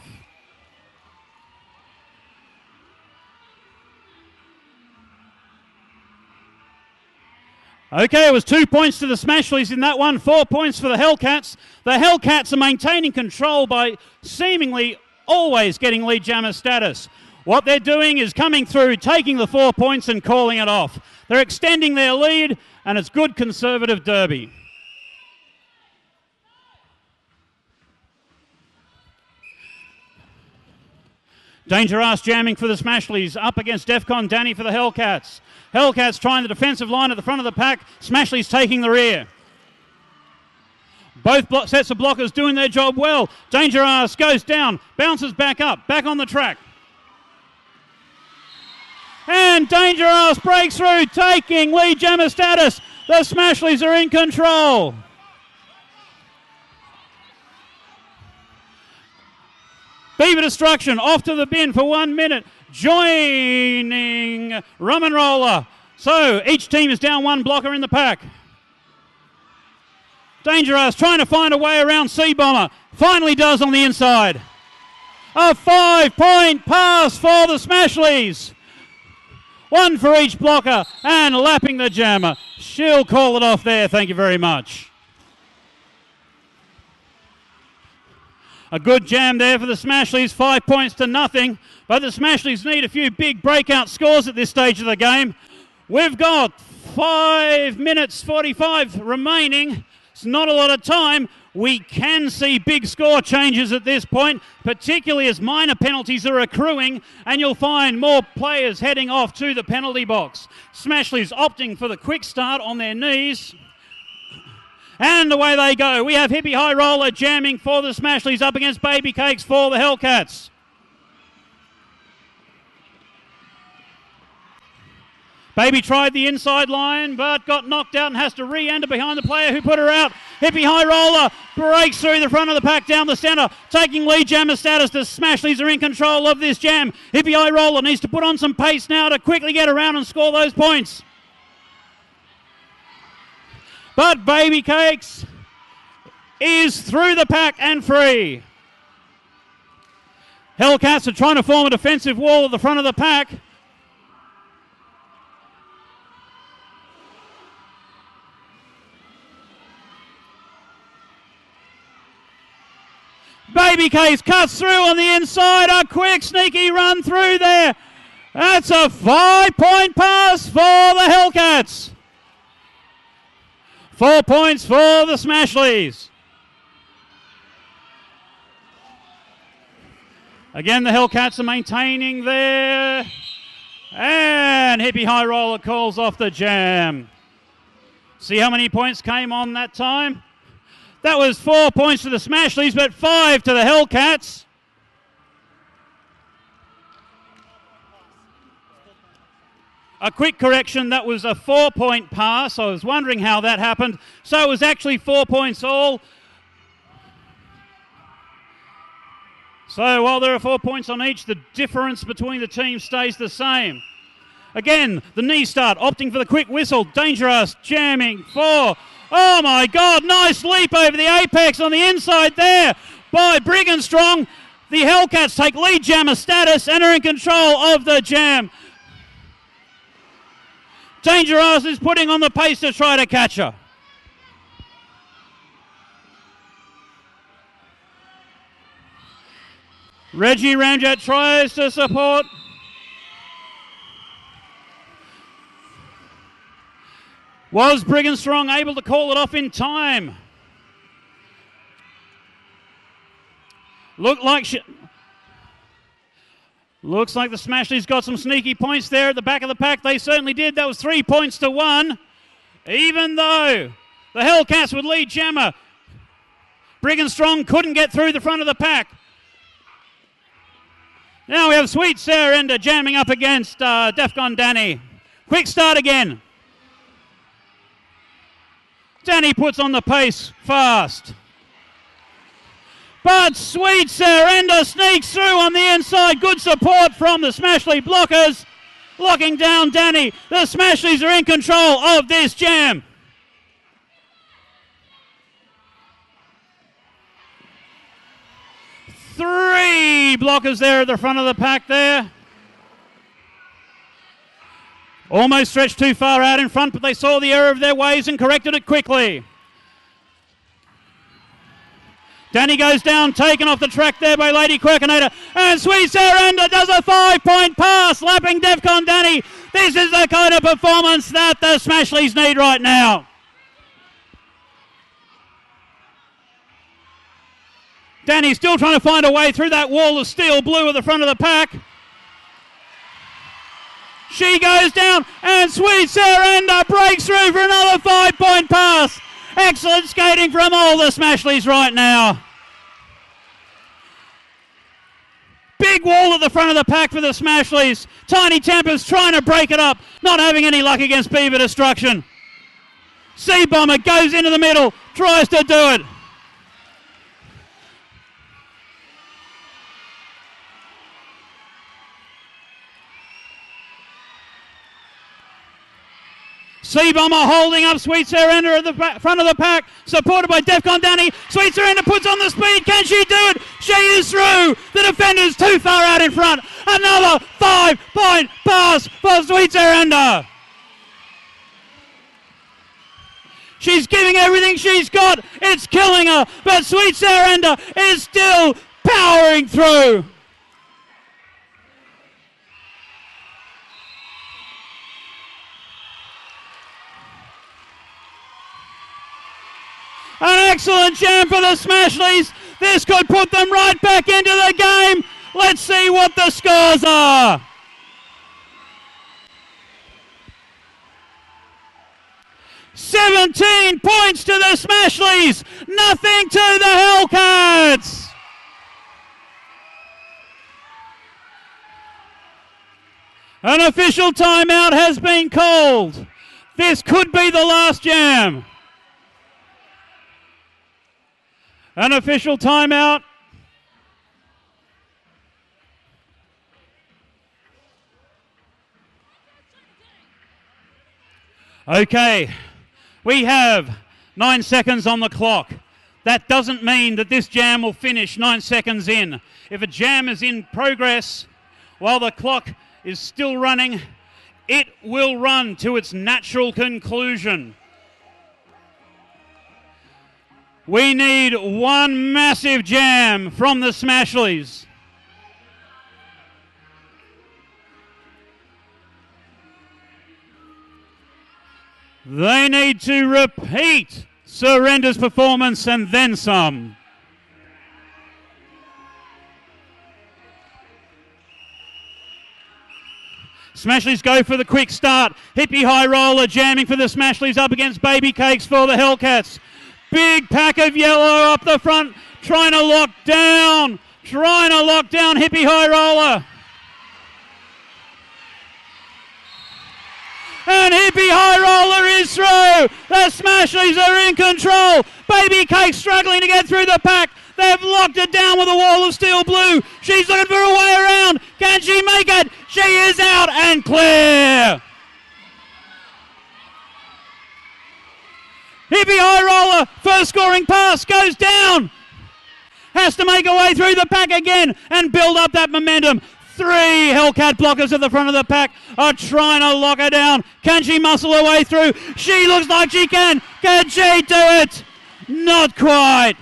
[SPEAKER 1] Okay, it was 2 points to the Smashleys in that one, 4 points for the Hellcats. The Hellcats are maintaining control by seemingly always getting lead jammer status. What they're doing is coming through, taking the 4 points and calling it off. They're extending their lead, and it's good conservative derby. Danger Ass jamming for the Smashleys up against Defcon Danny for the Hellcats. Hellcats trying the defensive line at the front of the pack. Smashleys taking the rear. Both sets of blockers doing their job well. Danger Ass goes down, bounces back up, back on the track. And Dangerous breaks through, taking lead jammer status. The Smashleys are in control. Beaver Destruction off to the bin for 1 minute, joining Rum and Roller. So each team is down one blocker in the pack. Dangerous trying to find a way around Sea Bomber. Finally does on the inside. A 5-point pass for the Smashleys. One for each blocker and lapping the jammer. She'll call it off there. Thank you very much. A good jam there for the Smashleys. 5 points to nothing. But the Smashleys need a few big breakout scores at this stage of the game. We've got 5 minutes 45 remaining. It's not a lot of time. We can see big score changes at this point, particularly as minor penalties are accruing, and you'll find more players heading off to the penalty box. Smashleys opting for the quick start on their knees. And away they go. We have Hippie High Roller jamming for the Smashleys up against Baby Cakes for the Hellcats. Baby tried the inside line, but got knocked out and has to re-enter behind the player who put her out. Hippie High Roller breaks through the front of the pack down the centre, taking lead jammer status. The Smashleys are in control of this jam. Hippie High Roller needs to put on some pace now to quickly get around and score those points. But Baby Cakes is through the pack and free. Hellcats are trying to form a defensive wall at the front of the pack. Baby Case cuts through on the inside. A quick, sneaky run through there. That's a 5-point pass for the Hellcats. 4 points for the Smashleys. Again, the Hellcats are maintaining there. And Hippie High Roller calls off the jam. See how many points came on that time? That was 4 points to the Smashleys, but 5 to the Hellcats. A quick correction, that was a 4-point pass. I was wondering how that happened. So it was actually 4 points all. So while there are 4 points on each, the difference between the teams stays the same. Again, the knee start, opting for the quick whistle. Dangerous, jamming for... Oh my God, nice leap over the apex on the inside there by Brigandstrong. The Hellcats take lead jammer status and are in control of the jam. Dangerous is putting on the pace to try to catch her. Reggie Ramjet tries to support. Was Brigandstrong able to call it off in time? Looks like the Smashleys got some sneaky points there at the back of the pack. They certainly did. That was 3 points to 1. Even though the Hellcats would lead jammer, Brigandstrong couldn't get through the front of the pack. Now we have Sweet Sarah Ender jamming up against Defcon Danny. Quick start again. Danny puts on the pace fast. But Sweet Sarah Ender sneaks through on the inside. Good support from the Smashley blockers. Locking down Danny. The Smashleys are in control of this jam. Three blockers there at the front of the pack there. Almost stretched too far out in front, but they saw the error of their ways and corrected it quickly. Danny goes down, taken off the track there by Lady Quirkinator. And Sweet Sarah Ender does a 5-point pass, lapping Defcon Danny. This is the kind of performance that the Smashleys need right now. Danny still trying to find a way through that wall of steel blue at the front of the pack. She goes down, and Sweet Sarah Ender breaks through for another 5-point pass. Excellent skating from all the Smashleys right now. Big wall at the front of the pack for the Smashleys. Tiny Tempers trying to break it up, not having any luck against Beaver Destruction. Sea Bomber goes into the middle, tries to do it. Sea Bomber holding up Sweet Surrender at the front of the pack, supported by Defcon Danny. Sweet Surrender puts on the speed. Can she do it? She is through. The defender's too far out in front. Another 5-point pass for Sweet Surrender. She's giving everything she's got. It's killing her, but Sweet Surrender is still powering through. An excellent jam for the Smashleys. This could put them right back into the game. Let's see what the scores are. "17 points to the Smashleys, nothing to the Hellcats." An official timeout has been called. This could be the last jam. An official timeout. Okay, we have 9 seconds on the clock. That doesn't mean that this jam will finish 9 seconds in. If a jam is in progress while the clock is still running, it will run to its natural conclusion. We need one massive jam from the Smashleys. They need to repeat Surrender's performance and then some. Smashleys go for the quick start. Hippie High Roller jamming for the Smashleys up against Baby Cakes for the Hellcats. Big pack of yellow up the front, trying to lock down Hippie High Roller. And Hippie High Roller is through. The Smashleys are in control. Baby Cake struggling to get through the pack. They've locked it down with a wall of steel blue. She's looking for a way around. Can she make it? She is out and clear. Hippie High Roller, first scoring pass, goes down. Has to make her way through the pack again and build up that momentum. 3 Hellcat blockers at the front of the pack are trying to lock her down. Can she muscle her way through? She looks like she can. Can she do it? Not quite.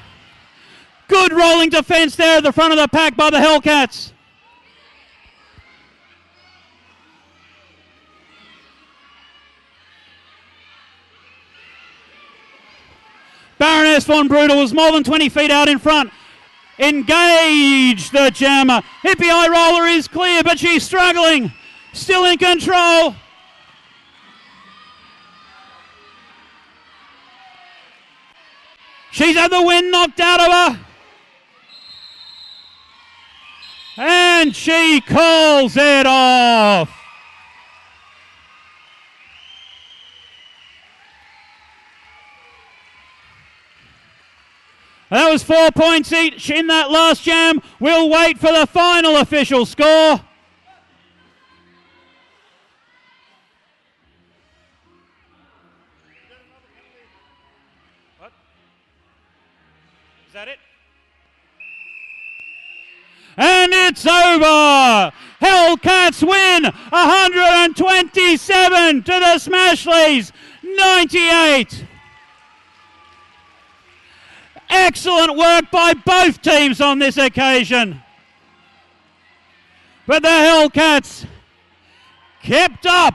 [SPEAKER 1] Good rolling defense there at the front of the pack by the Hellcats. Baroness Von Brutal was more than 20 feet out in front. Engage the jammer. Hippie High Roller is clear, but she's struggling. Still in control. She's had the wind knocked out of her. And she calls it off. That was 4 points each in that last jam. We'll wait for the final official score. What? Is that it? And it's over. Hellcats win 127 to the Smashleys 98. Excellent work by both teams on this occasion. But the Hellcats kept up